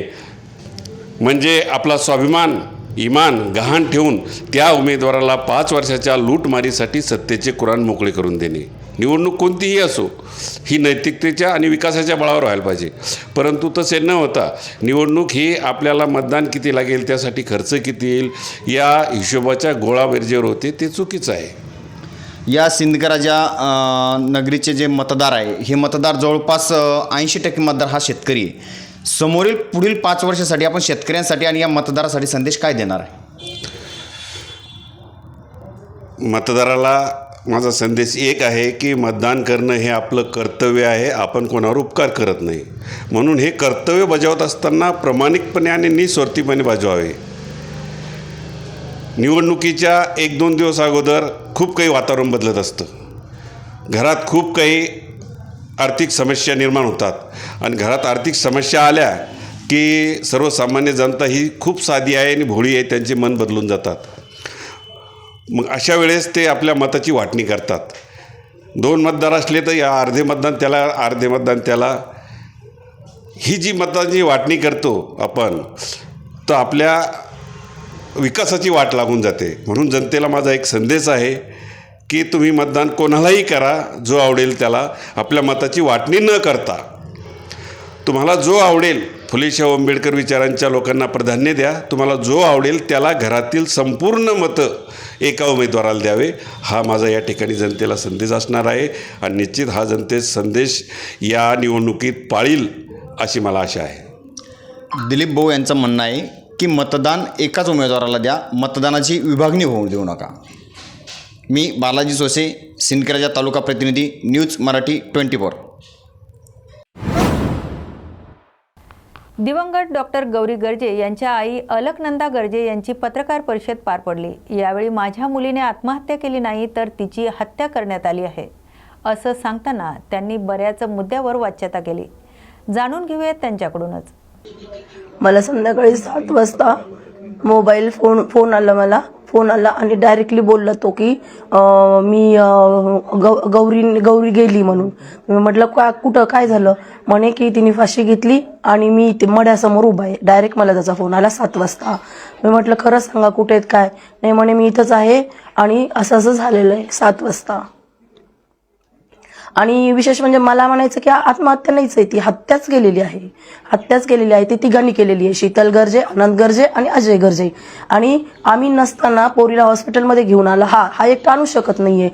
म्हणजे आपला स्वाभिमान, इमान गहाण ठेवून त्या उमेदवाराला 5 वर्षाच्या लूटमारीसाठी सत्तेचे कुराण मोकळे करून देणे. निवडणूक कोणतीही असो, ही नैतिकतेच्या आणि विकासाच्या बळावर व्हायला पाहिजे. परंतु तसे न होता ननिवडणूक ही आपल्याला मतदान किती लागेल, त्यासाठी खर्च किती येईल, या हिशोबाच्या गोळाबेरजेवर होते, ते चुकीचं आहे. या सिंदखेड नगरीचे जे मतदार आहे, हे मतदार जवळपास 80% मतदार हा शेतकरी आहे. पुढील 5 वर्षासाठी आपण शेतकऱ्यांसाठी आणि या मतदारासाठी संदेश काय देणार आहे? मतदाराला माझा संदेश एक आहे की मतदान करणं हे आपलं कर्तव्य आहे. आपण कोणावर उपकार करत नाही, म्हणून हे कर्तव्य बजावत असताना प्रामाणिकपणे आणि निस्वार्थीपणे बजावावे. निवडणुकीच्या 1-2 दिवस अगोदर खूप काही वातावरण बदलत असतं. घरात खूप काही आर्थिक समस्या निर्माण होतात आणि घरात आर्थिक समस्या आल्या की सर्वसामान्य जनता ही खूप साधी आहे आणि भोळी आहे, त्यांचे मन बदलून जातात. मग अशा वेळेस ते आपल्या मताची वाटणी करतात. 2 मतदार असले तर या अर्धे मतदान त्याला, अर्धे मतदान त्याला, ही जी मताची वाटणी करतो आपण, तर आपल्या विकासाची वाट लागून जाते. म्हणून जनतेला माझा एक संदेश आहे की तुम्ही मतदान कोणालाही करा, जो आवडेल त्याला. आपल्या मताची वाटणी न करता तुम्हाला जो आवडेल, फुलेशाह आंबेडकर विचारांच्या लोकांना प्राधान्य द्या. तुम्हाला जो आवडेल त्याला घरातील संपूर्ण मतं एका उमेदवाराला द्यावे, हा माझा या ठिकाणी जनतेला संदेश असणार आहे. आणि निश्चित हा जनतेचा संदेश या निवडणुकीत पाळील अशी मला आशा आहे. दिलीप भाऊ यांचं म्हणणं आहे की मतदान एकाच उमेदवाराला द्या, मतदानाची विभागणी होऊ देऊ नका. मी बालाजी सोसे, सिंदखेड तालुका प्रतिनिधी, न्यूज मराठी 24. दिवंगत डॉक्टर गौरी गर्जे यांच्या आई अलकनंदा गर्जे यांची पत्रकार परिषद पार पडली. यावेळी माझ्या मुलीने आत्महत्या केली नाही तर तिची हत्या करण्यात आली आहे असं सांगताना त्यांनी बऱ्याच मुद्द्यावर वाच्यता केली. जाणून घेऊयात त्यांच्याकडूनच. मला संध्याकाळी 7 वाजता मोबाईल फोन आला मला फोन आला आणि डायरेक्टली बोलला तो की मी गौरी गेली म्हणून. मी म्हटलं कुठं काय झालं? म्हणे की तिने फाशी घेतली आणि मी इथे मड्यासमोर उभा आहे. डायरेक्ट मला त्याचा फोन आला 7 वाजता. मी म्हटलं खरं सांगा कुठे आहेत काय? नाही म्हणे मी इथंच आहे आणि असं असं झालेलं आहे 7 वाजता. आणि विशेष म्हणजे मला म्हणायचं की आत्महत्या नाहीच आहे, ती हत्याच केलेली आहे. हत्याच केलेली आहे ती तिघांनी केलेली आहे. शीतल गर्जे, अनंत गर्जे आणि अजय गर्जे. आणि आम्ही नसताना पोरीला हॉस्पिटलमध्ये घेऊन आला. हा एकटा आणू शकत नाहीये.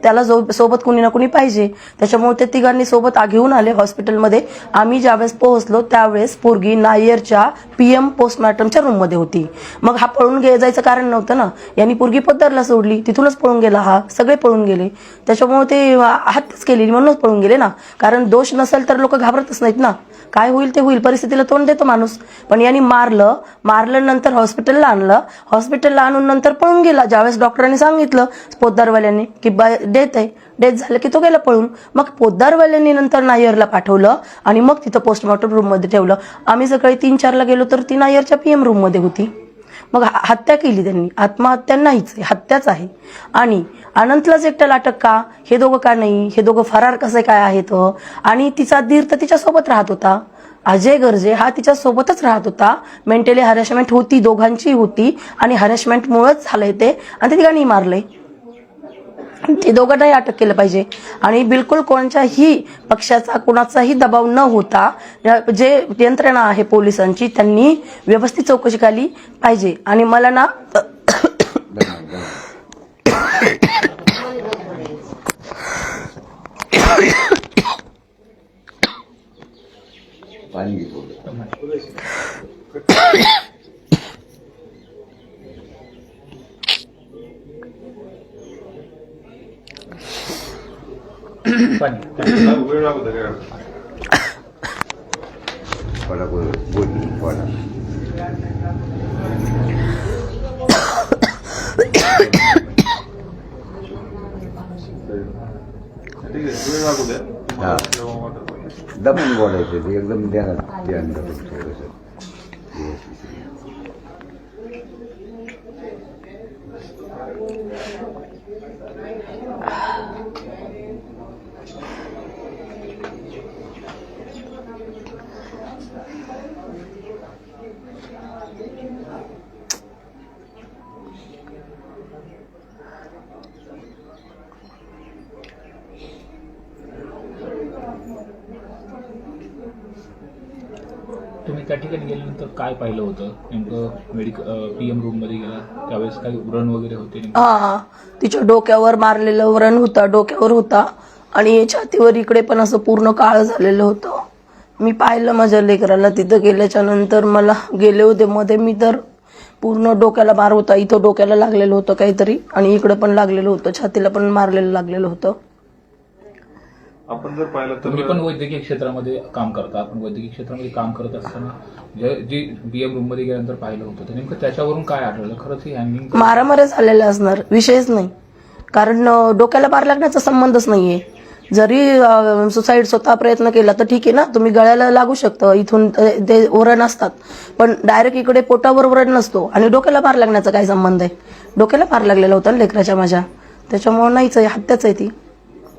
त्याला सोबत कुणी ना कुणी पाहिजे. त्याच्यामुळे ते तिघांनी सोबत घेऊन आले हॉस्पिटलमध्ये. आम्ही ज्यावेळेस पोहोचलो त्यावेळेस पोरगी नायरच्या PM पोस्टमॉर्टमच्या रूममध्ये होती. मग हा पळून जायचं कारण नव्हतं ना. यांनी पोरगी पद्दरला सोडली, तिथूनच पळून गेला. सगळे पळून गेले. त्याच्यामुळे ते हत्याच केलेली म्हणूनच पळून गेले ना. कारण दोष नसेल तर लोक घाबरतच नाहीत ना. काय होईल ते होईल, परिस्थितीला तोंड देतो माणूस. पण यांनी मारलं नंतर हॉस्पिटलला आणून नंतर पळून गेला. ज्यावेळेस डॉक्टरांनी सांगितलं पोद्दारवाल्यांनी की डेथ आहे, डेथ झालं की तो गेला पळून. मग पोद्दारवाल्यांनी नंतर नायरला पाठवलं आणि मग तिथं पोस्टमॉर्टम रूममध्ये ठेवलं. आम्ही सकाळी 3-4ला गेलो तर ती नायरच्या PM रूममध्ये होती. मग हत्या केली त्यांनी. आत्महत्या नाहीच, हत्याच आहे. आणि अनंतलाच एकट्याला अटक का? हे दोघं का नाही? हे दोघं फरार कसे काय आहेत? आणि तिचा धीर तर तिच्यासोबत राहत होता. अजय गर्जे हा तिच्यासोबतच राहत होता. मेंटली हॅरेसमेंट होती, दोघांची होती. आणि हॅरेसमेंटमुळेच झालंय ते. आणि ते तिघांनी मारलंय. ते दोघांनाही अटक केलं पाहिजे. आणि बिलकुल कोणत्याही पक्षाचा कोणाचाही दबाव न होता जे यंत्रणा आहे पोलिसांची त्यांनी व्यवस्थित चौकशी केली पाहिजे. आणि मला ना दमून बोलायचं ते एकदम ध्यान तुम्ही त्या ठिकाणी गेल्यानंतर काय पाहिलं होतं नेमकं? PM रूम मध्ये गेला त्यावेळेस काही व्रण वगैरे होते? तिच्या डोक्यावर मारलेलं व्रण होतं, डोक्यावर होता. आणि छातीवर इकडे पण असं पूर्ण काळ झालेलं होतं. मी पाहिलं माझ्या लेकराला. तिथं गेल्याच्या नंतर मला गेले होते मध्ये मी तर पूर्ण डोक्याला मार होता. इथं डोक्याला लागलेलं होतं काहीतरी आणि इकडे पण लागलेलं होतं, छातीला पण मारलेलं लागलेलं होतं. आपण जर पाहिलं तर तुम्ही पण वैद्यकीय क्षेत्रामध्ये काम करता. आपण वैद्यकीय क्षेत्रामध्ये काम करत असताना जी PM रूम मध्ये गेल्यानंतर पाहिलं होतं तर नेमकं त्याच्यावरून काय आढळलं? खरंच ही हँगिंग मारामाऱ्या झालेल्या असणार, विषयच नाही. कारण डोक्याला मार लागण्याचा संबंधच नाहीये. जरी सुसाईड स्वतः प्रयत्न केला तर ठीक आहे ना, तुम्ही गळ्याला लागू शकतं, इथून ते ओरण असतात. पण डायरेक्ट इकडे पोटावर ओरण नसतो. आणि डोक्याला मार लागण्याचा काय संबंध आहे? डोक्याला मार लागलेला होता लेकराच्या माझ्या. त्याच्यामुळे नाहीच आहे, हत्याच आहे ती.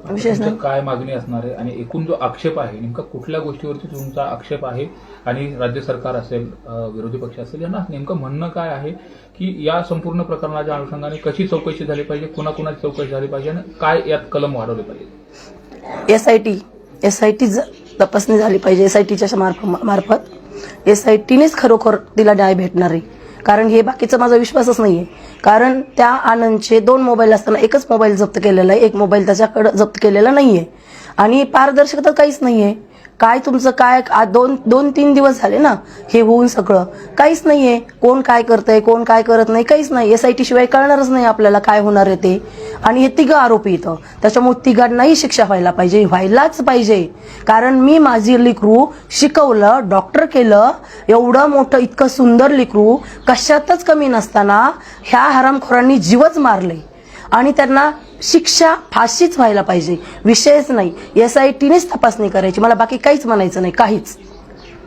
विशेष नाही. काय मागणी असणार आहे आणि एकूण जो आक्षेप आहे नेमका कुठल्या गोष्टीवरती तुमचा आक्षेप आहे? आणि राज्य सरकार असेल, विरोधी पक्ष असेल, यांना नेमकं म्हणणं काय आहे की या संपूर्ण प्रकरणाच्या अनुषंगाने कशी चौकशी झाली पाहिजे, कुणाकुणाची चौकशी झाली पाहिजे आणि काय यात कलम वाढवले पाहिजे? SIT तपासणी झाली पाहिजे. SITच्या मार्फत SITनेच खरोखर तिला न्याय भेटणार आहे. कारण हे बाकीचा माझा विश्वासच नाहीये. कारण त्या आनंदचे 2 मोबाईल असताना एकच मोबाईल जप्त केलेला आहे, एक मोबाईल त्याच्याकडे जप्त केलेला नाहीये. आणि पारदर्शकता काहीच नाहीये. काय तुमचं काय 2-3 दिवस झाले ना हे होऊन, सगळं काहीच नाहीये. कोण काय करतंय, कोण काय करत नाही, काहीच नाही. SIT शिवाय कळणारच नाही आपल्याला काय होणार आहे ते. आणि हे 3 आरोपी इथं. त्याच्यामुळे 3घांनाही शिक्षा व्हायलाच पाहिजे. कारण मी माझी लेकरू शिकवलं, डॉक्टर केलं, एवढं मोठं इतकं सुंदर लेकरू कशातच कमी नसताना ह्या हरामखोरांनी जीवच मारले. आणि त्यांना शिक्षा फाशीच व्हायला पाहिजे, विषयच नाही. SITनेच तपासणी करायची. मला बाकी काहीच म्हणायचं नाही, काहीच.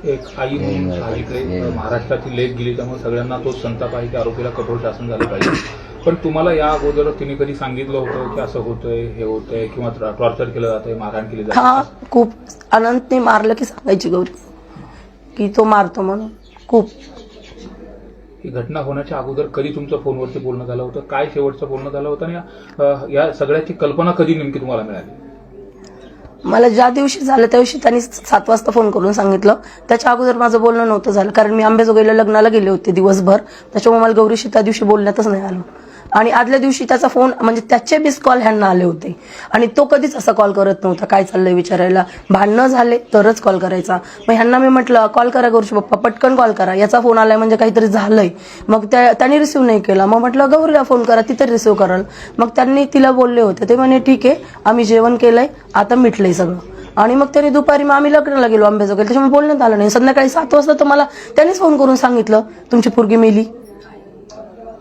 एक आई म्हणून साहजिक महाराष्ट्राची लेख गेली, त्यामुळे सगळ्यांना तो संताप आहे की आरोपीला कठोर शासन झालं पाहिजे. पण तुम्हाला या अगोदर तिने कधी सांगितलं होतं की असं होतंय, हे होतंय, किंवा टॉर्चर केलं जातंय, मारहाण केली जाते? हा, खूप. अनंतने मारलं की सांगायची गौरी की तो मारतो म्हणून. खूप. ही घटना होण्याच्या अगोदर कधी तुमचं फोनवरती बोलणं झालं होतं? काय शेवटचं बोलणं झालं होतं? आणि या सगळ्याची कल्पना कधी नेमकी तुम्हाला मिळाली? मला ज्या दिवशी झालं त्या दिवशी त्यांनी 7 वाजता फोन करून सांगितलं. त्याच्या अगोदर माझं बोलणं नव्हतं झालं, कारण मी अंबेजोगाईला लग्नाला गेले होते दिवसभर. त्याच्यामुळे मला गौरीशी त्या दिवशी बोलण्यातच नाही आलं. आणि आदल्या दिवशी त्याचा फोन, म्हणजे त्याचे मिस कॉल ह्यांना आले होते, आणि तो कधीच असा कॉल करत नव्हता काय चाललंय विचारायला. भांडणं झाले तरच कॉल करायचा. मग ह्यांना मी म्हटलं कॉल करा गौरीशी पप्पा, पटकन कॉल करा, याचा फोन आलाय म्हणजे काहीतरी झालंय. मग त्यांनी रिसिव्ह नाही केला. मग म्हटलं गौरीला फोन करा, तिथे रिसिव्ह कराल. मग त्यांनी तिला बोलले होते, ते म्हणे ठीक आहे, आम्ही जेवण केलंय, आता मिटलंय सगळं. आणि मग त्याने दुपारी मग आम्ही लग्नाला गेलो अंबेजोगाई, त्याच्यामुळे बोलण्यात आलं नाही. संध्याकाळी 7 वाजता तर मला त्यांनीच फोन करून सांगितलं तुमची पोरगी मेली.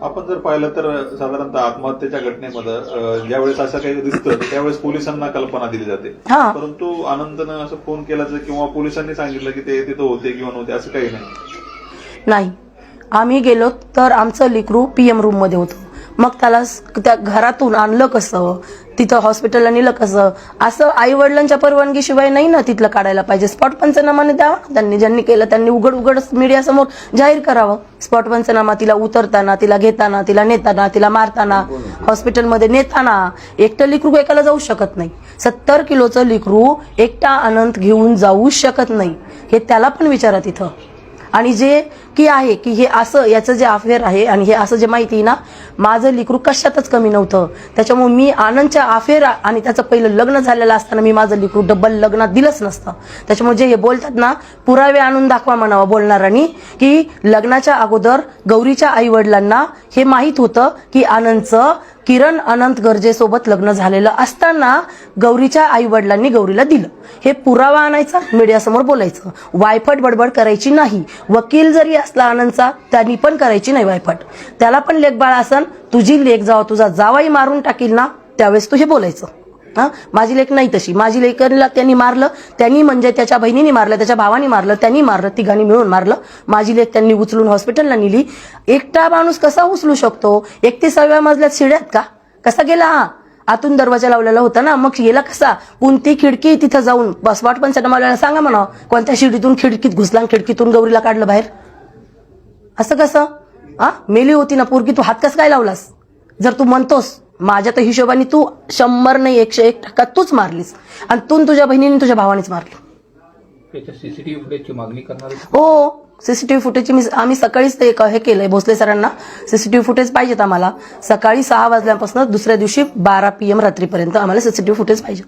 आपण जर पाहिलं तर साधारणतः आत्महत्येच्या घटनेमध्ये ज्यावेळेस असं काही दिसतं त्यावेळेस पोलिसांना कल्पना दिली जाते, परंतु आनंदनं असं फोन केल्याचं किंवा पोलिसांनी सांगितलं की ते तिथं होते किंवा नव्हते असं काही नाही. आम्ही गेलो तर आमचं लेकरू PM रूम मध्ये होतं. मग त्याला त्या घरातून आणलं कसं, तिथं हॉस्पिटलला नेलं कसं, असं आई वडिलांच्या परवानगीशिवाय नाही ना तिथलं काढायला पाहिजे. स्पॉट पंचनामाने द्यावा त्यांनी, ज्यांनी केलं त्यांनी उघड मीडियासमोर जाहीर करावं. स्पॉट पंचनामा तिला उतरताना, तिला घेताना, तिला नेताना, तिला मारताना, हॉस्पिटलमध्ये नेताना. एकटं लेकरू एकाला जाऊ शकत नाही. 70 किलोचं लेकरू एकटा अनंत घेऊन जाऊ शकत नाही, हे त्याला पण विचारा तिथं. आणि जे की आहे की हे असं याचं जे अफेअर आहे आणि हे असं जे माहिती ना, माझं लेकरू कशातच कमी नव्हतं. त्याच्यामुळे मी आनंदच्या अफेअर आणि त्याचं पहिलं लग्न झालेलं असताना मी माझं लेकरू डबल लग्नात दिलंच नसतं. त्याच्यामुळे जे हे बोलतात ना, पुरावे आणून दाखवा म्हणावं बोलणाऱ्यांनी, की लग्नाच्या अगोदर गौरीच्या आई वडिलांना हे माहीत होतं की आनंदचं किरण अनंत गर्जेसोबत लग्न झालेलं असताना गौरीच्या आई वडिलांनी गौरीला दिलं. हे पुरावा आणायचा, मीडियासमोर बोलायचं, वायफट बडबड करायची नाही. वकील जरी असला आनंदचा, त्यांनी पण करायची नाही वायफट. त्याला पण लेकबाळ असन, तुझी लेक जावा तुझा जावाई मारून टाकील ना, त्यावेळेस तू हे बोलायचं. माझी लेक नाही तशी. माझी लेकरला त्यांनी मारलं, त्यांनी म्हणजे त्याच्या बहिणीने मारलं, त्याच्या भावाने मारलं, त्यांनी मारलं, तिघांनी मिळून मारलं. माझी लेक त्यांनी उचलून हॉस्पिटलला नेली. एकटा माणूस कसा उचलू शकतो? 31व्या मजल्यात शिड्यात का कसा गेला? आतून दरवाजा लावलेला होता ना, मग गेला कसा? कोणती खिडकी तिथं जाऊन स्पॉट पंचनामाला सांगा म्हणा, कोणत्या शिडीतून खिडकीत घुसला, खिडकीतून गौरीला काढलं बाहेर? असं कसं? मेली होती ना पोरगी, तू हात कसं काय लावलास? जर तू म्हणतोस, माझ्या तर हिशोबाने तू 100 नाही 101% तूच मारलीस, आणि तू तुझ्या बहिणीने तुझ्या भावानेच मारली. सीसीटीव्ही फुटेजची मागणी करणार? हो, सीसीटीव्ही फुटेज आम्ही सकाळीच ते हे केलंय भोसले सरांना. सीसीटीव्ही फुटेज पाहिजेत आम्हाला. सकाळी 6 वाजल्यापासून दुसऱ्या दिवशी 12 PM रात्रीपर्यंत आम्हाला सीसीटीव्ही फुटेज पाहिजे.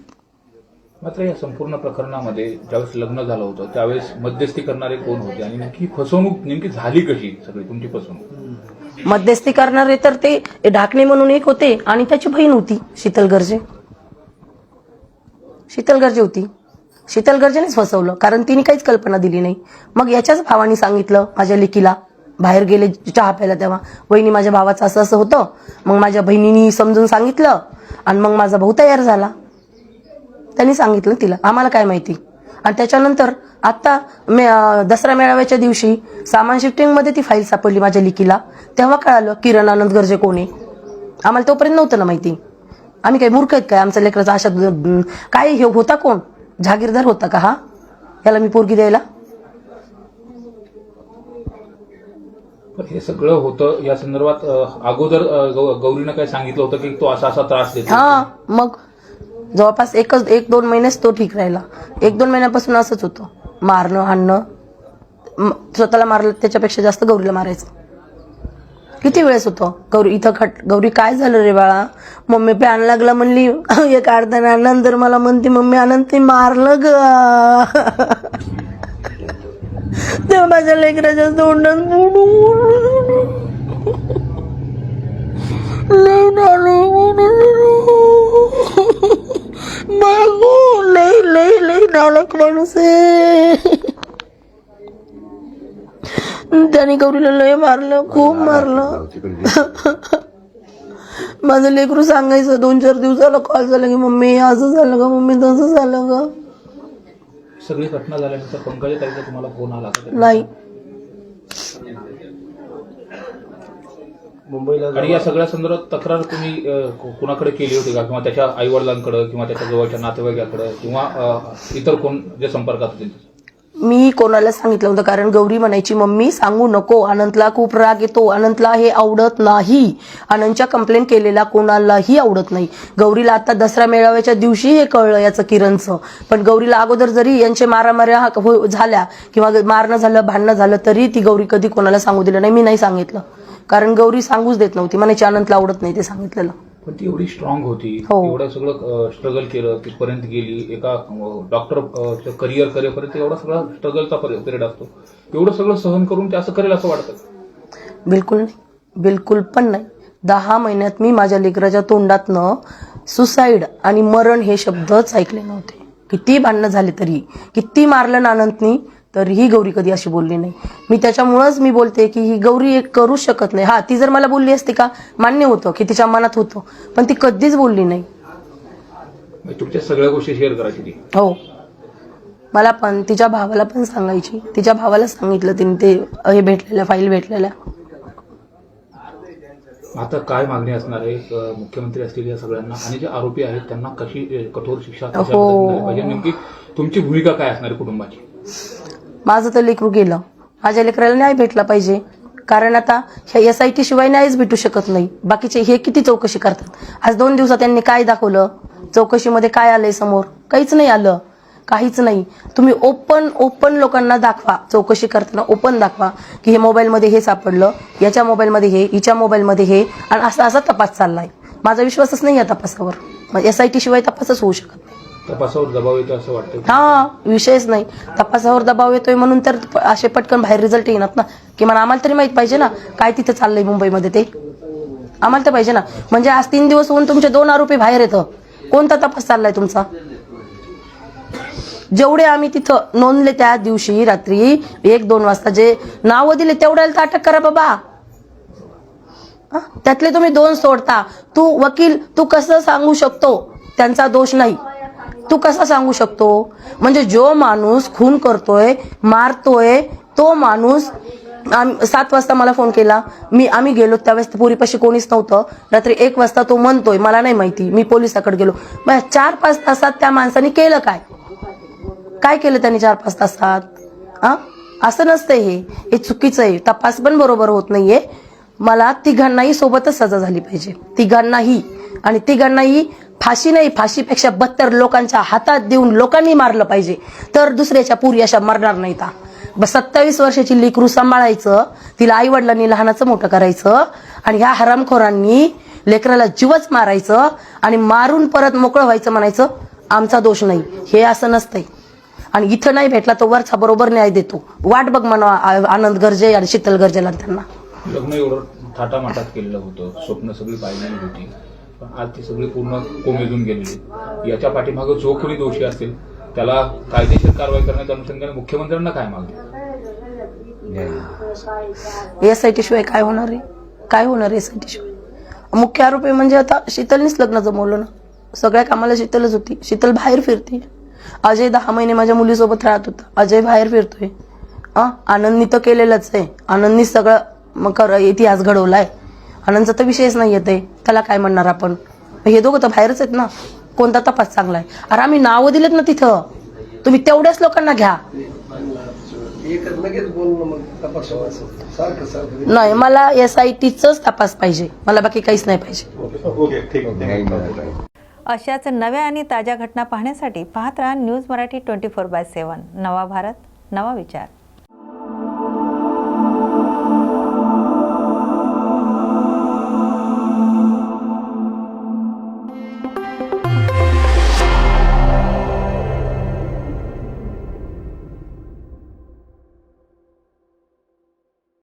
मात्र या संपूर्ण प्रकरणामध्ये ज्यावेळेस लग्न झालं होतं त्यावेळेस मध्यस्थी करणारे कोण होते आणि नेमकी फसवणूक नेमकी झाली कशी? सगळी तुमची फसवणूक मध्यस्थी करणारे तर ते ढाकणे म्हणून एक होते, आणि त्याची बहीण होती शीतल गर्जे. शीतल गर्जे होती. शीतल गर्जेनेच फसवलं, कारण तिने काहीच कल्पना दिली नाही. मग याच्याच भावाने सांगितलं माझ्या लेकीला, बाहेर गेले चहा प्यायला तेव्हा, वहिनी माझ्या भावाचं असं असं होतं. मग माझ्या बहिणीने समजून सांगितलं, आणि मग माझा भाऊ तयार झाला. त्यांनी सांगितलं तिला, आम्हाला काय माहिती. आणि त्याच्यानंतर आता दसरा मेळाव्याच्या दिवशी सामान शिफ्टिंगमध्ये ती फाईल सापडली माझ्या लेकीला, तेव्हा कळालं किरण आनंद गर्जे कोण आहे. आम्हाला तोपर्यंत नव्हतं ना माहिती. आम्ही काही मूर्ख आहेत काय? आमच्या लेकराचा अशा काय हे होता? कोण जहागीरदार होता का हा याला मी पोरगी द्यायला? हे सगळं होतं या संदर्भात अगोदर गौरीनं काय सांगितलं होतं की तो असा असा त्रास देतो? मग जवळपास 1-2 महिनेच तो ठीक राहिला. 1-2 महिन्यापासून असंच होतं, मारणं हाणणं. स्वतःला मारलं त्याच्यापेक्षा जास्त गौरीला मारायचं. किती वेळेस होतं गौरी इथं गौरी काय झालं रे बाळा? मम्मी प्यान लागला म्हणली. एक अर्धा नंतर मला म्हणते मम्मी आनंद ते मारलं ग. तेव्हा माझ्या लेकराच्या तोंडात लई नालायक माणूस आहे. त्याने गौरीला लय मारलं, खूप मारलं. माझं लेकरू सांगायचं 2-4 दिवसाला कॉल झाला की मम्मी असं झालं का, मम्मी तसं झालं का. सगळी घटना झाल्यानंतर पंकजा ताईचा तुम्हाला फोन आला का? नाही. आणि या सगळ्या संदर्भात तक्रार तुम्ही कुणाकडे केली होती का, किंवा त्याच्या आई वडिलांकडे किंवा त्याच्या जवळच्या नातेवाईकाकडे किंवा इतर कोण जे संपर्कात होते? मी कोणाला सांगितलं होतं, कारण गौरी म्हणायची मम्मी सांगू नको, अनंतला खूप राग येतो, अनंतला हे आवडत नाही, अनंतच्या कंप्लेंट केलेला कोणालाही आवडत नाही. गौरीला आता दसरा मेळाव्याच्या दिवशी हे कळलं याचं किरणचं, पण गौरीला अगोदर जरी यांचे मारामाऱ्या झाल्या किंवा मारणं झालं भांडणं झालं तरी ती गौरी कधी कोणाला सांगू दिलं नाही. मी नाही सांगितलं, कारण गौरी सांगूच देत नव्हती, म्हणायची अनंतला आवडत नाही ते सांगितलेलं. पण ती एवढी स्ट्रॉंग होती, हो. एवढं सगळं स्ट्रगल केलं, तिथपर्यंत गेली, एका डॉक्टर करिअर करेपर्यंत एवढा सगळा स्ट्रगलचा पिरियड असतो, एवढं सगळं सहन करून ते असं करेल असं वाटतं? बिलकुल नाही, बिलकुल पण नाही. 10 महिन्यात मी माझ्या लेकराच्या तोंडातनं सुसाईड आणि मरण हे शब्दच ऐकले नव्हते. किती भांडणं झाले तरी, किती मारलं ना अनंतनी, तरीही गौरी कधी अशी बोलली नाही. मी त्याच्यामुळंच मी बोलते की ही गौरी एक करू शकत नाही. हा, ती जर मला बोलली असती का, मान्य होतं की तिच्या मनात होतं, पण ती कधीच बोलली नाही. तुमच्या सगळ्या गोष्टी शेअर करायची ती? हो, मला पण, तिच्या भावाला पण सांगायची. तिच्या भावाला सांगितलं तिने ते हे भेटलेल्या फाईल भेटलेल्या. आता काय मागणी असणार आहे मुख्यमंत्री असतील या सगळ्यांना, आणि जे आरोपी आहेत त्यांना कशी कठोर शिक्षा पाहिजे, नेमकी तुमची भूमिका काय असणार आहे कुटुंबाची? माझं तर लेकरू गेलं, माझ्या लेकराला न्याय भेटला पाहिजे, कारण आता ह्या SIT शिवाय न्यायच भेटू शकत नाही. बाकीचे हे किती चौकशी करतात. आज 2 दिवसात त्यांनी काय दाखवलं, चौकशीमध्ये काय आलंय समोर? काहीच नाही आलं, काहीच नाही. तुम्ही ओपन लोकांना दाखवा, चौकशी करताना ओपन दाखवा की हे मोबाईलमध्ये हे सापडलं, याच्या मोबाईलमध्ये हे, हिच्या मोबाईलमध्ये हे, आणि असा तपास चाललाय. माझा विश्वासच नाही या तपासावर. SIT शिवाय तपासच होऊ शकत नाही. तपासावर दबाव येतो असं वाटतं? हा, विषयच नाही. तपासावर दबाव येतोय म्हणून तर असे पटकन बाहेर रिझल्ट येणार ना, की मला आम्हाला तरी माहित पाहिजे ना काय तिथे चाललंय मुंबईमध्ये, ते आम्हाला तर पाहिजे ना. म्हणजे आज 3 दिवस होऊन तुमचे 2 आरोपी बाहेर येतं, कोणता तपास चाललाय तुमचा? जेवढे आम्ही तिथं नोंदले त्या दिवशी रात्री 1-2 वाजता जे नावं दिले तेवढ्याला तर अटक करा बाबा. त्यातले तुम्ही 2 सोडता. तू वकील, तू कसं सांगू शकतो त्यांचा दोष नाही? तू कसा सांगू शकतो? म्हणजे जो माणूस खून करतोय, मारतोय, तो माणूस 7 वाजता मला फोन केला, आम्ही गेलो त्यावेळेस पोरीपाशी कोणीच नव्हतं. रात्री 1 वाजता तो म्हणतोय मला नाही माहिती, मी पोलिसाकडे गेलो. मग 4-5 तासात त्या माणसाने केलं काय केलं त्यांनी 4-5 तासात? असं नसतंय, हे चुकीचं आहे. तपास पण बरोबर होत नाहीये. मला तिघांनाही सोबतच सजा झाली पाहिजे, तिघांनाही. आणि तिघांनाही फाशी नाही, फाशीपेक्षा 72 लोकांच्या हातात देऊन लोकांनी मारलं पाहिजे, तर दुसऱ्याच्या पुरी अशा मरणार नाहीत. 27 वर्षाची लेकरू सांभाळायचं, तिला आई वडिलांनी लहानाचं मोठं करायचं, आणि ह्या हरामखोरांनी लेकराला जीवच मारायचं आणि मारून परत मोकळं व्हायचं, म्हणायचं आमचा दोष नाही. हे असं नसतंय. आणि इथं नाही भेटला तो वरचा बरोबर न्याय देतो. वाट बघ म्हणा आनंद गर्जे आणि शीतल गर्जेला. त्यांना लग्न एवढं थाटामाटात केलेलं होतं, स्वप्न सगळी पाहिलेली होती, पण आज ती सगळी पूर्ण कोमेजून गेलेली. याच्या पाठीमागं जो कोणी दोषी असेल त्याला कायदेशीर कारवाई करण्याच्या अनुषंगाने मुख्यमंत्र्यांना काय मागणी? SIT शिवाय काय होणार आहे? काय होणार आहे SIT शिवाय? मुख्य आरोपी म्हणजे आता शीतलनीच लग्न जमवलं ना, सगळ्या कामाला शीतलच होती. शीतल बाहेर फिरते. अजय 10 महिने माझ्या मुलीसोबत राहत होता, अजय बाहेर फिरतोय. आनंदनी तर केलेलंच आहे, आनंदनी सगळं इतिहास घडवलाय. आनंदचा तर विषयच नाही येते, त्याला काय म्हणणार आपण? हे दोघं तर बाहेरच आहेत ना. कोणता तपास चांगला आहे? अरे आम्ही नावं दिलेत ना तिथं, तुम्ही तेवढ्याच लोकांना घ्या. नाही, मला SITचाच तपास पाहिजे, मला बाकी काहीच नाही पाहिजे. अशाच नव्या आणि ताज्या घटना पाहण्यासाठी पाहत राहा न्यूज मराठी 24/7. नवा भारत, नवा विचार.